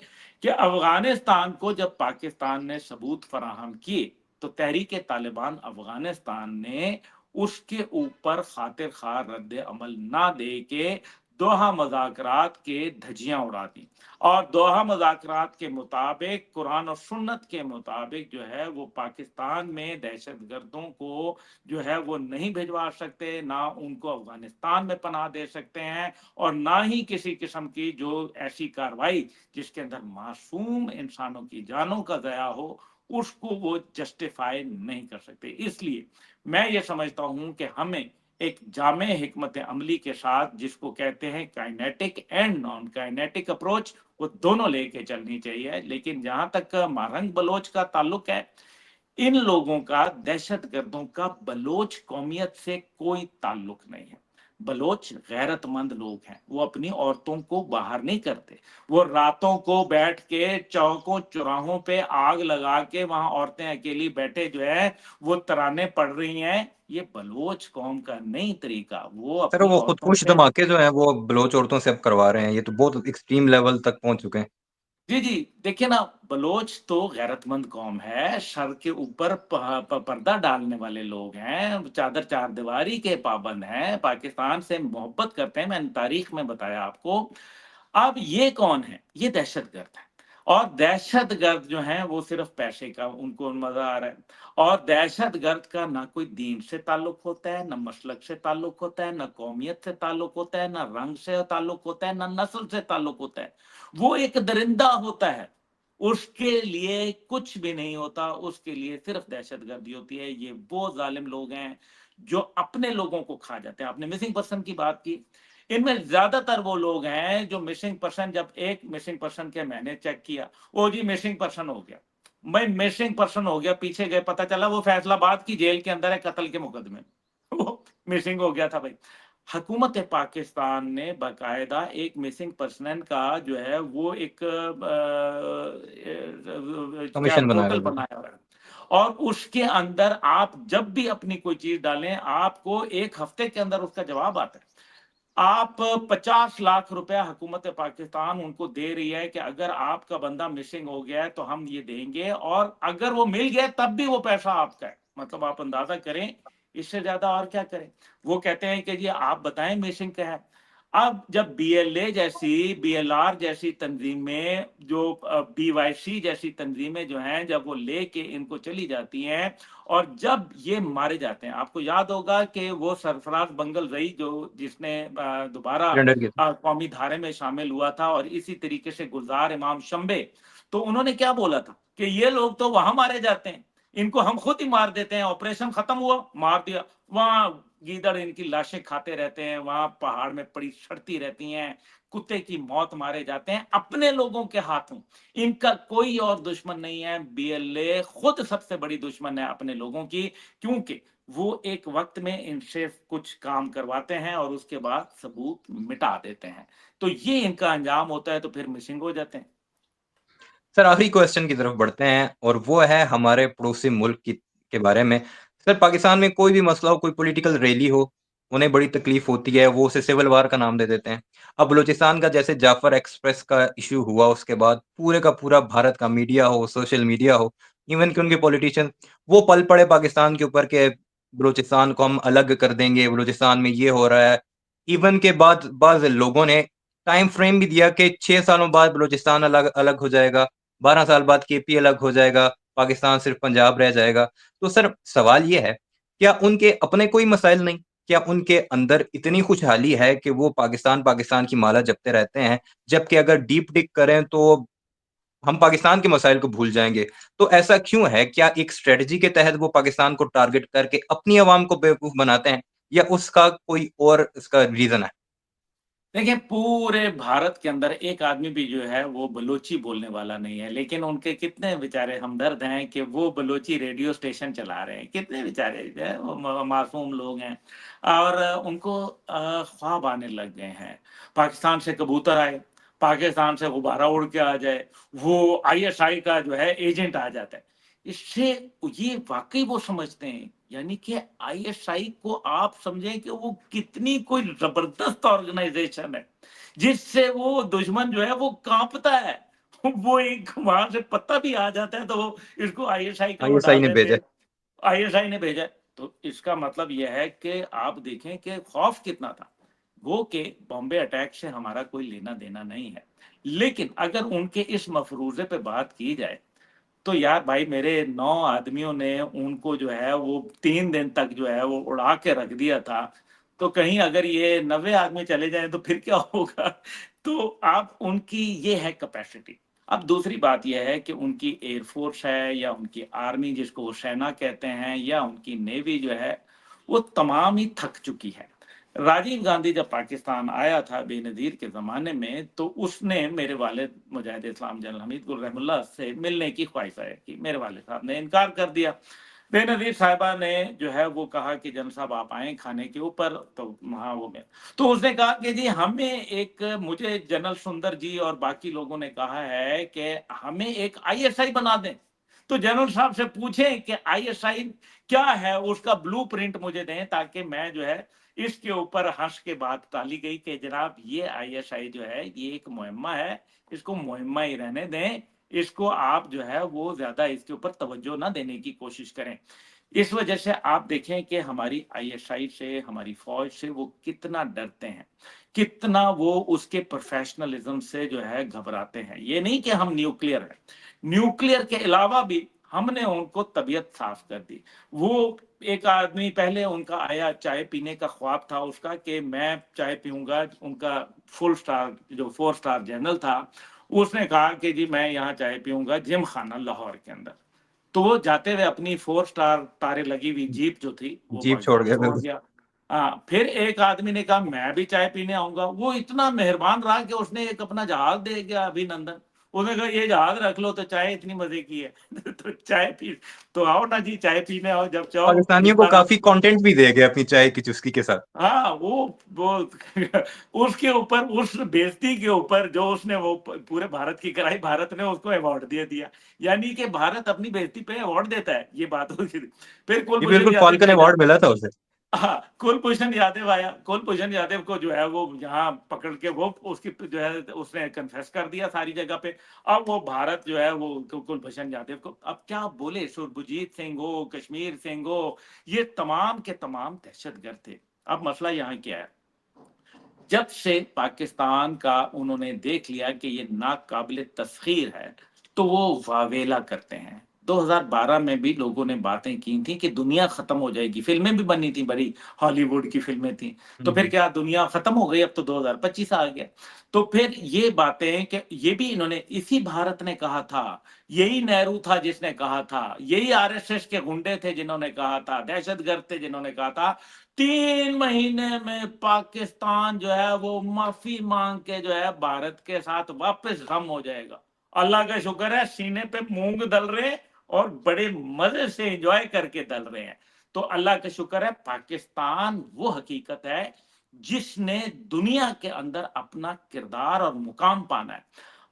کہ افغانستان کو جب پاکستان نے ثبوت فراہم کیے تو تحریک طالبان افغانستان نے اس کے اوپر خاطر خواہ رد عمل نہ دے کے دوحہ مذاکرات کے دھجیاں اڑا دی، اور دوحہ مذاکرات کے مطابق قرآن اور سنت کے مطابق جو ہے وہ پاکستان میں دہشت گردوں کو جو ہے وہ نہیں بھجوا سکتے، نہ ان کو افغانستان میں پناہ دے سکتے ہیں، اور نہ ہی کسی قسم کی جو ایسی کاروائی جس کے اندر معصوم انسانوں کی جانوں کا ضیاع ہو اس کو وہ جسٹیفائی نہیں کر سکتے. اس لیے میں یہ سمجھتا ہوں کہ ہمیں ایک جامع حکمت عملی کے ساتھ، جس کو کہتے ہیں kinetic and non kinetic approach, وہ دونوں لے کے چلنی چاہیے. لیکن جہاں تک مارنگ بلوچ کا تعلق ہے، ان لوگوں کا، دہشت گردوں کا، بلوچ قومیت سے کوئی تعلق نہیں ہے. بلوچ غیرت مند لوگ ہیں، وہ اپنی عورتوں کو باہر نہیں کرتے، وہ راتوں کو بیٹھ کے چوکوں چوراہوں پہ آگ لگا کے وہاں عورتیں اکیلی بیٹھے جو ہے وہ ترانے پڑ رہی ہیں. یہ بلوچ قوم کا نہیں طریقہ. وہ سر اپنی وہ عورتوں خودکش سے، دھماکے جو ہیں وہ بلوچ عورتوں سے اب کروا رہے ہیں، یہ تو بہت ایکسٹریم لیول تک پہنچ چکے ہیں. جی جی دیکھیں نا، بلوچ تو غیرت مند قوم ہے، سر کے اوپر پردہ ڈالنے والے لوگ ہیں، چادر چار دیواری کے پابند ہیں، پاکستان سے محبت کرتے ہیں. میں نے تاریخ میں بتایا آپ کو. اب یہ کون ہے؟ یہ دہشت گرد ہے، اور دہشت گرد جو ہیں وہ صرف پیسے کا ان کو مزہ آ رہا ہے. اور دہشت گرد کا نہ کوئی دین سے تعلق ہوتا ہے، نہ مسلک سے تعلق ہوتا ہے، نہ قومیت سے تعلق ہوتا ہے، نہ رنگ سے تعلق ہوتا ہے، نہ نسل سے تعلق ہوتا ہے. وہ ایک درندہ ہوتا ہے، اس کے لیے کچھ بھی نہیں ہوتا، اس کے لیے صرف دہشت گردی ہوتی ہے. یہ وہ ظالم لوگ ہیں جو اپنے لوگوں کو کھا جاتے ہیں. آپ نے مسنگ پرسن کی بات کی، ان میں زیادہ تر وہ لوگ ہیں جو مسنگ پرسن، جب ایک مسنگ پرسن کے میں نے چیک کیا، وہ جی مسنگ پرسن ہو گیا، میں مسنگ پرسن ہو گیا، پیچھے گئے پتہ چلا وہ فیصلہ آباد کی جیل کے اندر ہے قتل کے مقدمے میں، وہ مسنگ ہو گیا تھا. بھائی حکومت پاکستان نے باقاعدہ ایک مسنگ پرسن کا جو ہے وہ ایک کیا کمیشن بنایا پورٹل ہوا ہے. بنایا ہوا ہے، اور اس کے اندر آپ جب بھی اپنی کوئی چیز ڈالیں آپ کو ایک ہفتے کے اندر اس کا جواب آتا ہے. آپ 50 لاکھ روپیہ حکومت پاکستان ان کو دے رہی ہے کہ اگر آپ کا بندہ مسنگ ہو گیا ہے تو ہم یہ دیں گے، اور اگر وہ مل گیا تب بھی وہ پیسہ آپ کا ہے. مطلب آپ اندازہ کریں اس سے زیادہ اور کیا کریں. وہ کہتے ہیں کہ جی آپ بتائیں مسنگ کیا ہے. اب جب بی ایل اے جیسی، بی ایل آر جیسی تنظیمیں، جو بی وائی سی جیسی تنظیمیں جو ہیں، جب وہ لے کے ان کو چلی جاتی ہیں اور جب یہ مارے جاتے ہیں، آپ کو یاد ہوگا کہ وہ سرفراز بنگل رئی جو جس نے دوبارہ سرنڈر کیا تھا. قومی دھارے میں شامل ہوا تھا، اور اسی طریقے سے گلزار امام شمبے، تو انہوں نے کیا بولا تھا کہ یہ لوگ تو وہاں مارے جاتے ہیں، ان کو ہم خود ہی مار دیتے ہیں. آپریشن ختم ہوا، مار دیا، وہاں گیدڑ ان کی لاشیں کھاتے رہتے ہیں، وہاں پہاڑ میں پڑی سڑتی رہتی ہیں، کتے کی موت مارے جاتے ہیں اپنے لوگوں کے ہاتھوں. ان کا کوئی اور دشمن نہیں ہے. بی ایل اے خود سب سے بڑی دشمن ہے اپنے لوگوں کی، کیونکہ وہ ایک وقت میں ان سے کچھ کام کرواتے ہیں اور اس کے بعد ثبوت مٹا دیتے ہیں. تو یہ ان کا انجام ہوتا ہے، تو پھر مسنگ ہو جاتے ہیں. سر آخری کوشچن کی طرف بڑھتے ہیں، اور وہ ہے ہمارے پڑوسی ملک کے بارے میں. سر پاکستان میں کوئی بھی مسئلہ ہو، کوئی پولیٹیکل ریلی ہو، انہیں بڑی تکلیف ہوتی ہے، وہ اسے سول وار کا نام دے دیتے ہیں. اب بلوچستان کا جیسے جعفر ایکسپریس کا ایشو ہوا، اس کے بعد پورے کا پورا بھارت کا میڈیا ہو، سوشل میڈیا ہو، ایون کہ ان کے پولیٹیشین، وہ پل پڑے پاکستان کے اوپر کہ بلوچستان کو ہم الگ کر دیں گے، بلوچستان میں یہ ہو رہا ہے. ایون کے بعد بعض لوگوں نے ٹائم فریم بھی دیا کہ 6 سالوں بعد بلوچستان الگ ہو جائے گا، 12 سال بعد کے پی الگ ہو جائے گا، پاکستان صرف پنجاب رہ جائے گا. تو سر سوال یہ ہے، کیا ان کے اپنے کوئی مسائل نہیں؟ کیا ان کے اندر اتنی خوشحالی ہے کہ وہ پاکستان کی مالا جپتے رہتے ہیں، جبکہ اگر ڈیپ ڈک کریں تو ہم پاکستان کے مسائل کو بھول جائیں گے؟ تو ایسا کیوں ہے؟ کیا ایک اسٹریٹجی کے تحت وہ پاکستان کو ٹارگٹ کر کے اپنی عوام کو بیوقوف بناتے ہیں، یا اس کا کوئی اور اس کا ریزن ہے؟ देखिए, पूरे भारत के अंदर एक आदमी भी जो है वो बलोची बोलने वाला नहीं है, लेकिन उनके कितने बेचारे हमदर्द हैं कि वो बलोची रेडियो स्टेशन चला रहे हैं। कितने बेचारे जो है वो मासूम लोग हैं और उनको ख्वाब आने लग गए हैं। पाकिस्तान से कबूतर आए, पाकिस्तान से गुब्बारा उड़ के आ जाए, वो आईएसआई का जो है एजेंट आ जाता है। इससे ये वाक़ई वो समझते हैं, यानी कि आईएसआई को आप समझें कि वो कितनी कोई ज़बरदस्त ऑर्गनाइज़ेशन है, जिससे वो दुश्मन जो है वो काँपता है। वो एक वहाँ से पत्ता भी आ जाता है तो वो इसको आईएसआई का वो आईएसआई डाल ने देते भेजा हैं, आईएसआई ने भेजा है। तो इसका मतलब ये है कि आप देखें कि खौफ कितना था। वो कि बॉम्बे अटैक से हमारा कोई लेना-देना नहीं है। लेकिन अगर उनके इस मफ़रूज़े पे बात की जाए तो यार भाई मेरे 9 आदमियों ने उनको जो है वो 3 दिन तक जो है वो उड़ा के रख दिया था। तो कहीं अगर ये 90 आदमी चले जाएँ तो फिर क्या होगा? तो आप उनकी ये है कैपेसिटी। अब दूसरी बात ये है कि उनकी एयर फ़ोर्स है या उनकी आर्मी जिसको वो सेना कहते हैं या उनकी नेवी जो है, वो तमाम ही थक चुकी है। राजीव गांधी जब पाकिस्तान आया था बेनज़ीर के ज़माने में, तो उसने मेरे वालिद मुजाहिद इस्लाम जनरल हमीद गुल रहमुल्लाह से मिलने की ख्वाहिश ज़ाहिर की। मेरे वालिद साहब ने इनकार कर दिया। बेनज़ीर साहिबा ने जो है वो कहा कि जनरल साहब आप आएँ खाने के ऊपर, तो वहाँ वो गए। तो उसने कहा कि जी हमें एक मुझे जनरल सुंदर जी और बाकी लोगों ने कहा है कि हमें एक आईएसआई बना दें। तो जनरल साहब से पूछें कि आईएसआई क्या है, उसका ब्लूप्रिंट मुझे दें ताकि मैं जो है इसके ऊपर हँस के बात टाली गई कि जनाब ये आईएसआई जो है ये एक मुहिम्मा है, इसको मुहिम्मा ही रहने दें, इसको आप जो है वो ज़्यादा इसके ऊपर तवज्जो ना देने की कोशिश करें। इस वजह से आप देखें कि हमारी आईएसआई से, हमारी फ़ौज से वो कितना डरते हैं, कितना वो उसके प्रोफ़ेशनलिज़्म से जो है घबराते हैं। ये नहीं कि हम न्यूक्लियर हैं, न्यूक्लियर के अलावा भी हमने उनको तबीयत साफ़ कर दी। वो एक आदमी पहले उनका आया, चाय पीने का ख्वाब था उसका कि मैं चाय पीऊँगा, उनका फुल स्टार जो 4 स्टार जनरल था, उसने कहा कि जी मैं यहाँ चाय पीऊँगा जिम खाना लाहौर के अंदर। तो वो जाते हुए अपनी 4 स्टार तारे लगी हुई जीप जो थी, वो जीप छोड़ पाकिस्तान गया छोड़ बिल्कुल। गया। हाँ, फिर एक आदमी ने कहा मैं भी चाय पीने आऊँगा, वो इतना मेहरबान रहा कि उसने एक अपना जहाज़ दे गया अभिनंदन। उसने कहा ये जहाज़ रख लो तो चाय इतनी मज़े की है। तो चाय पी तो आओ ना जी चाय पीने आओ जब चाहो पाकिस्तानियों को जितना काफ़ी कंटेंट भी दे गए अपनी चाय की चुस्की के साथ। हाँ, वो उसके ऊपर उस बेइज़्ज़ती के ऊपर जो उसने वो पूरे भारत की कराई, भारत ने उसको अवार्ड दे दिया। यानी कि भारत अपनी बेइज़्ज़ती पे अवार्ड देता है, ये बात होगी। फिर ये कुलभूषण बिल्कुल यादव फाल्कन भेजा। अवार्ड मिला था उसे। हाँ, कुलभूषण यादव आया, कुलभूषण यादव को जो है वो यहाँ पकड़ के वो उसकी जो है उसने कन्फेस कर दिया सारी जगह पे। अब वो भारत जो है वो कुलभूषण यादव को अब क्या बोले, सुरजीत सिंह हो, कश्मीर सिंह हो, ये तमाम के तमाम दहशतगर्द थे। अब मसला यहाँ क्या है? जब से पाकिस्तान का उन्होंने देख लिया कि ये नाकाबिले तस्खीर है, तो वो वावेला करते हैं। 2012 में भी लोगों ने बातें की थी कि दुनिया खत्म हो जाएगी, फ़िल्में भी बनी थी बड़ी, हॉलीवुड की फ़िल्में थी। तो हुँ, फिर हुँ। क्या दुनिया खत्म हो गई, अब तो 2025 आ गया। तो फिर ये बातें कि ये भी इन्होंने इसी भारत ने कहा था, यही नेहरू था जिसने कहा था, यही आरएसएस के गुंडे थे जिन्होंने कहा था, दहशतगर्द थे जिन्होंने कहा था 3 महीने में पाकिस्तान जो है वो माफ़ी माँग के जो है भारत के साथ वापस हम हो जाएगा। अल्लाह का शुक्र है सीने पे मूँग दल रहे हैं और बड़े मज़े से एन्जॉय करके दल रहे हैं। तो अल्लाह का शुक्र है पाकिस्तान वो हकीकत है जिसने दुनिया के अंदर अपना किरदार और मुकाम पाना है।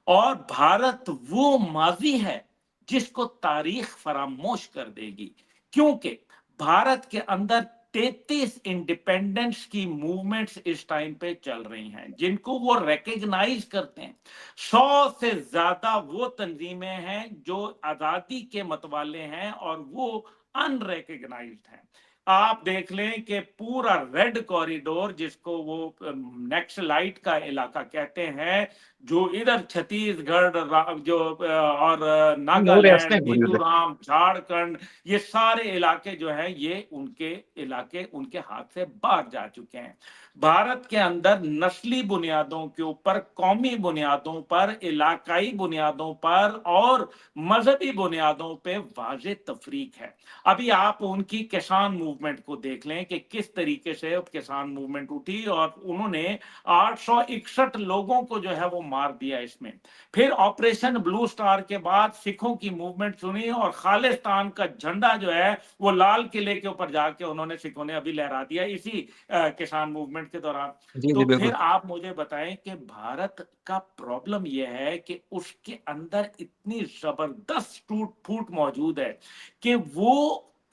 और भारत वो माज़ी है जिसको तारीख़ फ़रामोश कर देगी। क्योंकि भारत के अंदर 33 इंडिपेंडेंस की मूवमेंट्स इस टाइम पे चल रही हैं, जिनको वो रिकॉग्नाइज़ करते हैं। 100 से ज़्यादा वो तंज़ीमें हैं जो आज़ादी के मतवाले हैं और वो अनरिकॉग्नाइज्ड हैं। आप देख लें कि पूरा रेड कॉरिडोर जिसको वो नक्सलाइट का इलाका कहते हैं, जो इधर छत्तीसगढ़ जो और 9 रियासतें नागालैंड, हैं पूरी उधर। मिजोरम, झारखंड, ये सारे इलाके जो हैं ये उनके इलाके उनके हाथ से बाहर जा चुके हैं। भारत के अंदर नस्ली बुनियादों के ऊपर, कौमी बुनियादों पर, इलाकाई बुनियादों पर और मजहबी बुनियादों पे वाज़ेह तफरीक है। अभी आप उनकी किसान मूव मूवमेंट को देख लें कि किस तरीके से किसान मूवमेंट उठी और उन्होंने 861 लोगों को जो है वो मार दिया इसमें। फिर ऑपरेशन ब्लू स्टार के बाद सिखों की मूवमेंट सुनी और खालिस्तान का झंडा जो है वो लाल किले के ऊपर जाके उन्होंने सिखों ने अभी लहरा दिया इसी किसान मूवमेंट के दौरान। जी, जी, तो फिर बिल्कुल। आप मुझे बताएं कि भारत का प्रॉब्लम यह है कि उसके अंदर इतनी जबरदस्त टूट फूट मौजूद है कि वो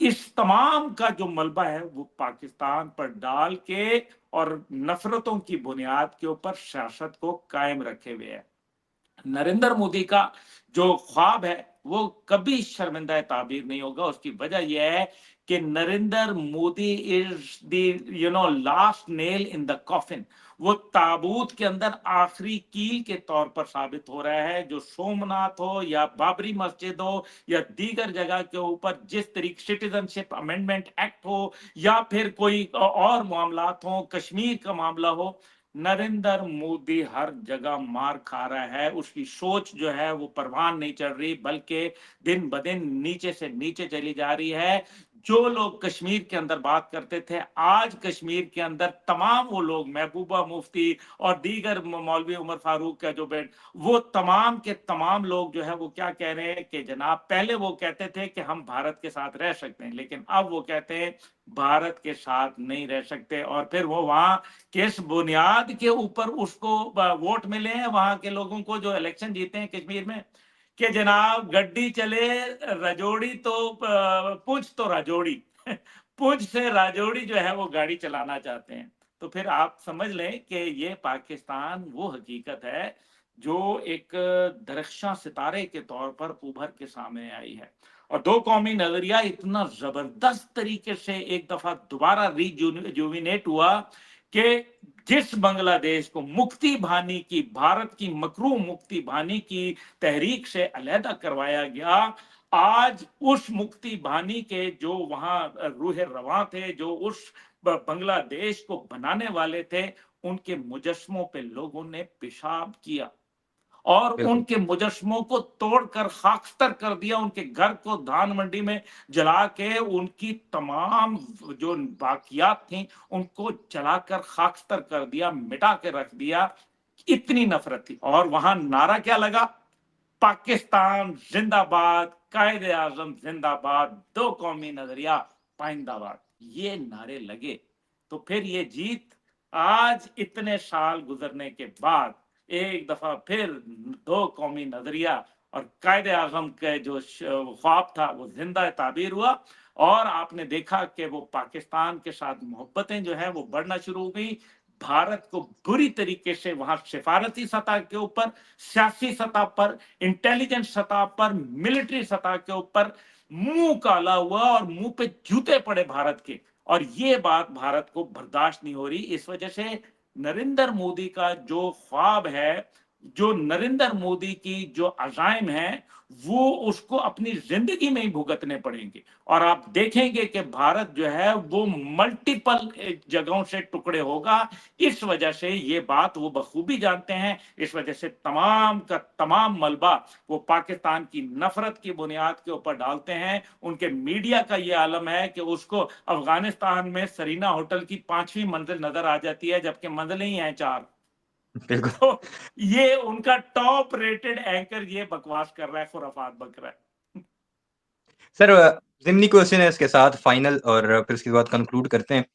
इस तमाम का जो मलबा है वो पाकिस्तान पर डाल के और नफरतों की बुनियाद के ऊपर सियासत को कायम रखे हुए है। नरेंद्र मोदी का जो ख्वाब है वो कभी शर्मिंदा ताबीर नहीं होगा। उसकी वजह यह है कि Narendra Modi is the last nail in the coffin. वो ताबूत के अंदर आखिरी कील के तौर पर साबित हो रहा है। जो सोमनाथ हो या बाबरी मस्जिद हो या दीगर जगह के ऊपर जिस तरीके सिटीजनशिप अमेंडमेंट एक्ट हो या फिर कोई और मामलात हो, कश्मीर का मामला हो, नरेंद्र मोदी हर जगह मार खा रहा है। उसकी सोच जो है वो परवान नहीं चढ़ रही बल्कि दिन ब दिन नीचे से नीचे चली जा रही है। जो लोग कश्मीर के अंदर बात करते थे, आज कश्मीर के अंदर तमाम वो लोग, महबूबा मुफ्ती और दीगर मौलवी उमर फारूक का जो बेट, वो तमाम के तमाम लोग जो है वो क्या कह रहे हैं कि जनाब, पहले वो कहते थे कि हम भारत के साथ रह सकते हैं, लेकिन अब वो कहते हैं भारत के साथ नहीं रह सकते। और फिर वो वहां किस बुनियाद के ऊपर उसको वोट मिले हैं वहां के लोगों को जो इलेक्शन जीते हैं कश्मीर में, कि जनाब गड्डी चले रजोड़ी तो पुंछ तो राजौड़ी पुंछ से राजौड़ी जो है वो गाड़ी चलाना चाहते हैं। तो फिर आप समझ लें कि ये पाकिस्तान वो हकीकत है जो एक दरख्शां सितारे के तौर पर उभर के सामने आई है। और दो कौमी नजरिया इतना जबरदस्त तरीके से एक दफा दोबारा रिजुविनेट हुआ कि जिस बांग्लादेश को मुक्ति भानी की, भारत की मकरू मुक्ति भानी की तहरीक से अलहदा करवाया गया, आज उस मुक्ति भानी के जो वहां रूह रवां थे, जो उस बांग्लादेश को बनाने वाले थे, उनके मुजस्मों पे लोगों ने पेशाब किया और बिल्कुल। उनके मुजस्मों को तोड़कर खाकस्तर कर दिया। उनके घर को धान मंडी में जला के उनकी तमाम जो बाकियात थी उनको जलाकर खाकस्तर कर दिया, मिटा के रख दिया। इतनी नफरत थी। और वहां नारा क्या लगा? पाकिस्तान जिंदाबाद, कायदे आजम जिंदाबाद, दो कौमी नजरिया पाइंदाबाद, ये नारे लगे। तो फिर ये जीत आज इतने साल गुजरने के बाद एक दफा फिर दो कौमी नजरिया और कायदे आजम के जो ख्वाब था वो जिंदा ताबीर हुआ। और आपने देखा कि वो पाकिस्तान के साथ मोहब्बतें जो है वो बढ़ना शुरू हो गई। भारत को बुरी तरीके से वहां सिफारती सतह के ऊपर, सियासी सतह पर, इंटेलिजेंस सतह पर, मिलिट्री सतह के ऊपर मुंह काला हुआ और मुंह पे जूते पड़े भारत के। और ये बात भारत को बर्दाश्त नहीं हो रही। इस वजह से नरेंद्र मोदी का जो ख्वाब है, जो नरेंद्र मोदी की जो अज़ाइम है, वो उसको अपनी जिंदगी में ही भुगतने पड़ेंगे। और आप देखेंगे कि भारत जो है वो मल्टीपल जगहों से टुकड़े होगा। इस वजह से ये बात वो बखूबी जानते हैं। इस वजह से तमाम का तमाम मलबा वो पाकिस्तान की नफरत की बुनियाद के ऊपर डालते हैं। उनके मीडिया का ये आलम है कि उसको अफगानिस्तान में सरीना होटल की 5वीं मंजिल नजर आ जाती है, जबकि मंजिलें ही हैं 4। बिल्कुल। तो ये उनका टॉप रेटेड एंकर ये बकवास कर रहा है, खुराफात बक रहा है। सर, ज़िमनी क्वेश्चन है इसके साथ फाइनल, और फिर उसके बाद कंक्लूड करते हैं।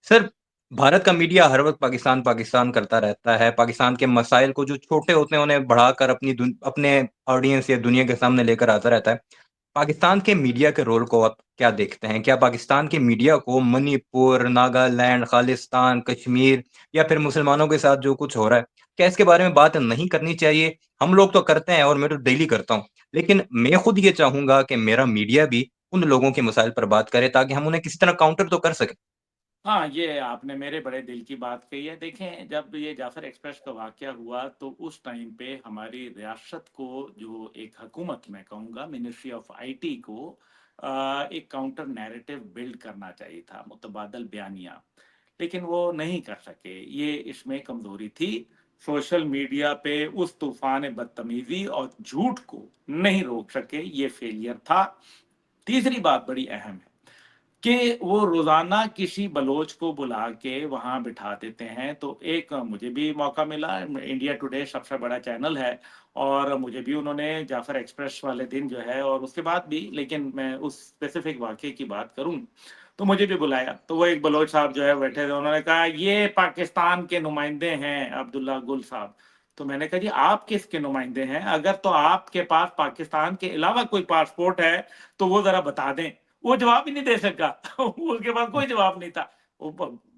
सर, भारत का मीडिया हर वक़्त पाकिस्तान, पाकिस्तान करता रहता है। पाकिस्तान के मसाइल को जो छोटे होते हैं उन्हें बढ़ाकर अपने ऑडियंस या दुनिया के सामने लेकर आता रहता है। पाकिस्तान के मीडिया के रोल को आप क्या देखते हैं? क्या पाकिस्तान के मीडिया को मणिपुर, नागालैंड, खालिस्तान, कश्मीर या फिर मुसलमानों के साथ जो कुछ हो रहा है, क्या इसके बारे में बात नहीं करनी चाहिए? हम लोग तो करते हैं और मैं तो डेली करता हूँ। लेकिन मैं खुद ये चाहूँगा कि मेरा मीडिया भी उन लोगों के मसाइल पर बात करे ताकि हम उन्हें किसी तरह काउंटर तो कर सकें। हाँ, ये आपने मेरे बड़े दिल की बात कही है। देखें, जब ये जाफ़र एक्सप्रेस का वाक़या हुआ तो उस टाइम पे हमारी रियासत को, जो एक हुकूमत मैं कहूँगा, मिनिस्ट्री ऑफ आईटी को एक काउंटर नैरेटिव बिल्ड करना चाहिए था, मुतबादल बयानिया। लेकिन वो नहीं कर सके, ये इसमें कमज़ोरी थी। सोशल मीडिया पे उस तूफ़ान बदतमीज़ी और झूठ को नहीं रोक सके, ये फेलियर था। तीसरी बात बड़ी अहम है کہ وہ روزانہ کسی بلوچ کو بلا کے وہاں بٹھا دیتے ہیں. تو ایک مجھے بھی موقع ملا، انڈیا ٹوڈے سب سے بڑا چینل ہے، اور مجھے بھی انہوں نے جعفر ایکسپریس والے دن جو ہے اور اس کے بعد بھی، لیکن میں اس اسپیسیفک واقعے کی بات کروں تو مجھے بھی بلایا. تو وہ ایک بلوچ صاحب جو ہے بیٹھے تھے، انہوں نے کہا یہ پاکستان کے نمائندے ہیں عبداللہ گل صاحب. تو میں نے کہا جی آپ کس کے نمائندے ہیں؟ اگر تو آپ کے پاس پاکستان کے علاوہ کوئی پاسپورٹ ہے تو وہ ذرا بتا دیں. وہ جواب ہی نہیں دے سکا. اس کے پاس کوئی جواب نہیں تھا. وہ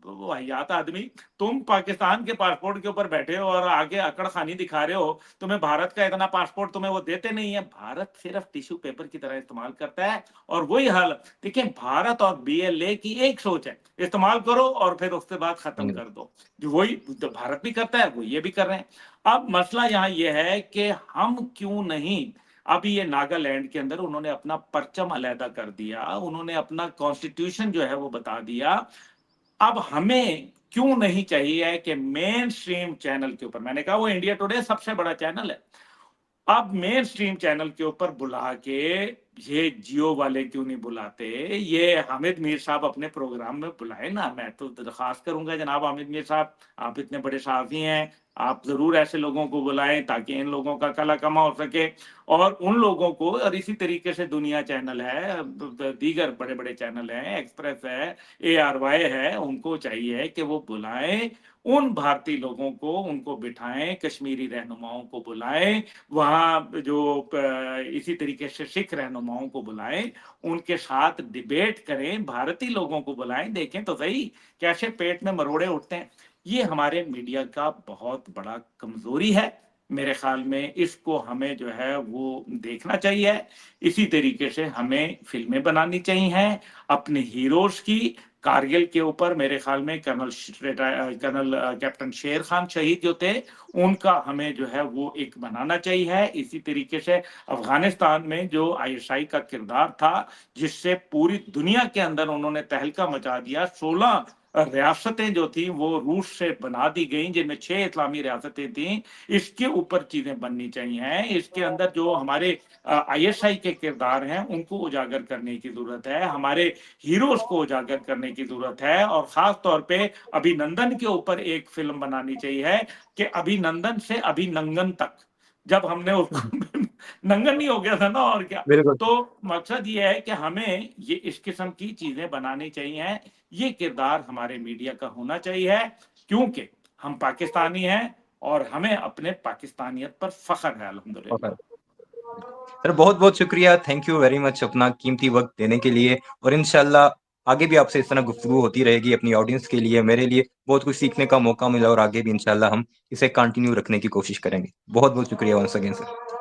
واہیات آدمی، تم پاکستان کے پاسپورٹ کے اوپر بیٹھے ہو اور آگے اکڑ خانی دکھا رہے ہو. تمہیں بھارت کا اتنا پاسپورٹ تمہیں وہ دیتے نہیں ہے. بھارت صرف ٹیشو پیپر کی طرح استعمال کرتا ہے. اور وہی حال دیکھیں، بھارت اور بی ایل اے کی ایک سوچ ہے، استعمال کرو اور پھر اس کے بعد ختم کر دو. جو وہی بھارت بھی کرتا ہے وہ یہ بھی کر رہے ہیں. اب مسئلہ یہاں یہ ہے کہ ہم کیوں نہیں، ابھی یہ ناگا لینڈ کے اندر انہوں نے اپنا پرچم علیحدہ کر دیا، انہوں نے اپنا کانسٹیٹیوشن جو ہے وہ بتا دیا. اب ہمیں کیوں نہیں چاہیے کہ مین سٹریم چینل کے اوپر، میں نے کہا وہ انڈیا ٹوڈے سب سے بڑا چینل ہے، اب مین سٹریم چینل کے اوپر بلا کے، یہ جیو والے کیوں نہیں بلاتے؟ یہ حامد میر صاحب اپنے پروگرام میں بلائے نا. میں تو درخواست کروں گا جناب حامد میر صاحب، آپ اتنے بڑے صحافی ہیں، آپ ضرور ایسے لوگوں کو بلائیں تاکہ ان لوگوں کا کلا کما ہو سکے. اور ان لوگوں کو، اور اسی طریقے سے دنیا چینل ہے، دیگر بڑے بڑے چینل ہیں، ایکسپریس ہے، ARY ہے، ان کو چاہیے کہ وہ بلائیں ان بھارتی لوگوں کو، ان کو بٹھائیں، کشمیری رہنماؤں کو بلائیں وہاں، جو اسی طریقے سے سکھ رہنماؤں کو بلائیں، ان کے ساتھ ڈیبیٹ کریں، بھارتی لوگوں کو بلائیں، دیکھیں تو صحیح کیسے پیٹ میں مروڑے اٹھتے ہیں. یہ ہمارے میڈیا کا بہت بڑا کمزوری ہے میرے خیال میں. اس کو ہمیں جو ہے وہ دیکھنا چاہیے. اسی طریقے سے ہمیں فلمیں بنانی چاہیے اپنے ہیروز کی. کارگل کے اوپر میرے خیال میں کرنل کیپٹن شیر خان شہید جو تھے، ان کا ہمیں جو ہے وہ ایک بنانا چاہیے. اسی طریقے سے افغانستان میں جو ISI کا کردار تھا، جس سے پوری دنیا کے اندر انہوں نے تہلکہ مچا دیا. 16 ریاستیں جو تھیں وہ روس سے بنا دی گئیں، جن میں 6 اسلامی ریاستیں تھیں. اس کے اوپر چیزیں بننی چاہیے. اس کے اندر جو ہمارے ISI کے کردار ہیں ان کو اجاگر کرنے کی ضرورت ہے، ہمارے ہیروز کو اجاگر کرنے کی ضرورت ہے. اور خاص طور پہ ابھی نندن کے اوپر ایک فلم بنانی چاہیے کہ ابھی نندن سے ابھی ننگن تک، جب ہم نے اس کو ننگن نہیں ہو گیا تھا نا، اور کیا. بالکل. تو مقصد یہ ہے کہ ہمیں یہ اس قسم کی چیزیں بنانی چاہیے. یہ کردار ہمارے میڈیا کا ہونا چاہیے، کیونکہ ہم پاکستانی ہیں اور ہمیں اپنے پاکستانیت پر فخر ہے الحمدللہ. سر بہت بہت شکریہ، تھینک یو ویری مچ اپنا قیمتی وقت دینے کے لیے. اور انشاءاللہ آگے بھی آپ سے اس طرح گفتگو ہوتی رہے گی. اپنی آڈینس کے لیے، میرے لیے بہت کچھ سیکھنے کا موقع ملا، اور آگے بھی انشاءاللہ ہم اسے کنٹینیو رکھنے کی کوشش کریں گے. بہت بہت شکریہ ونس اگین سر.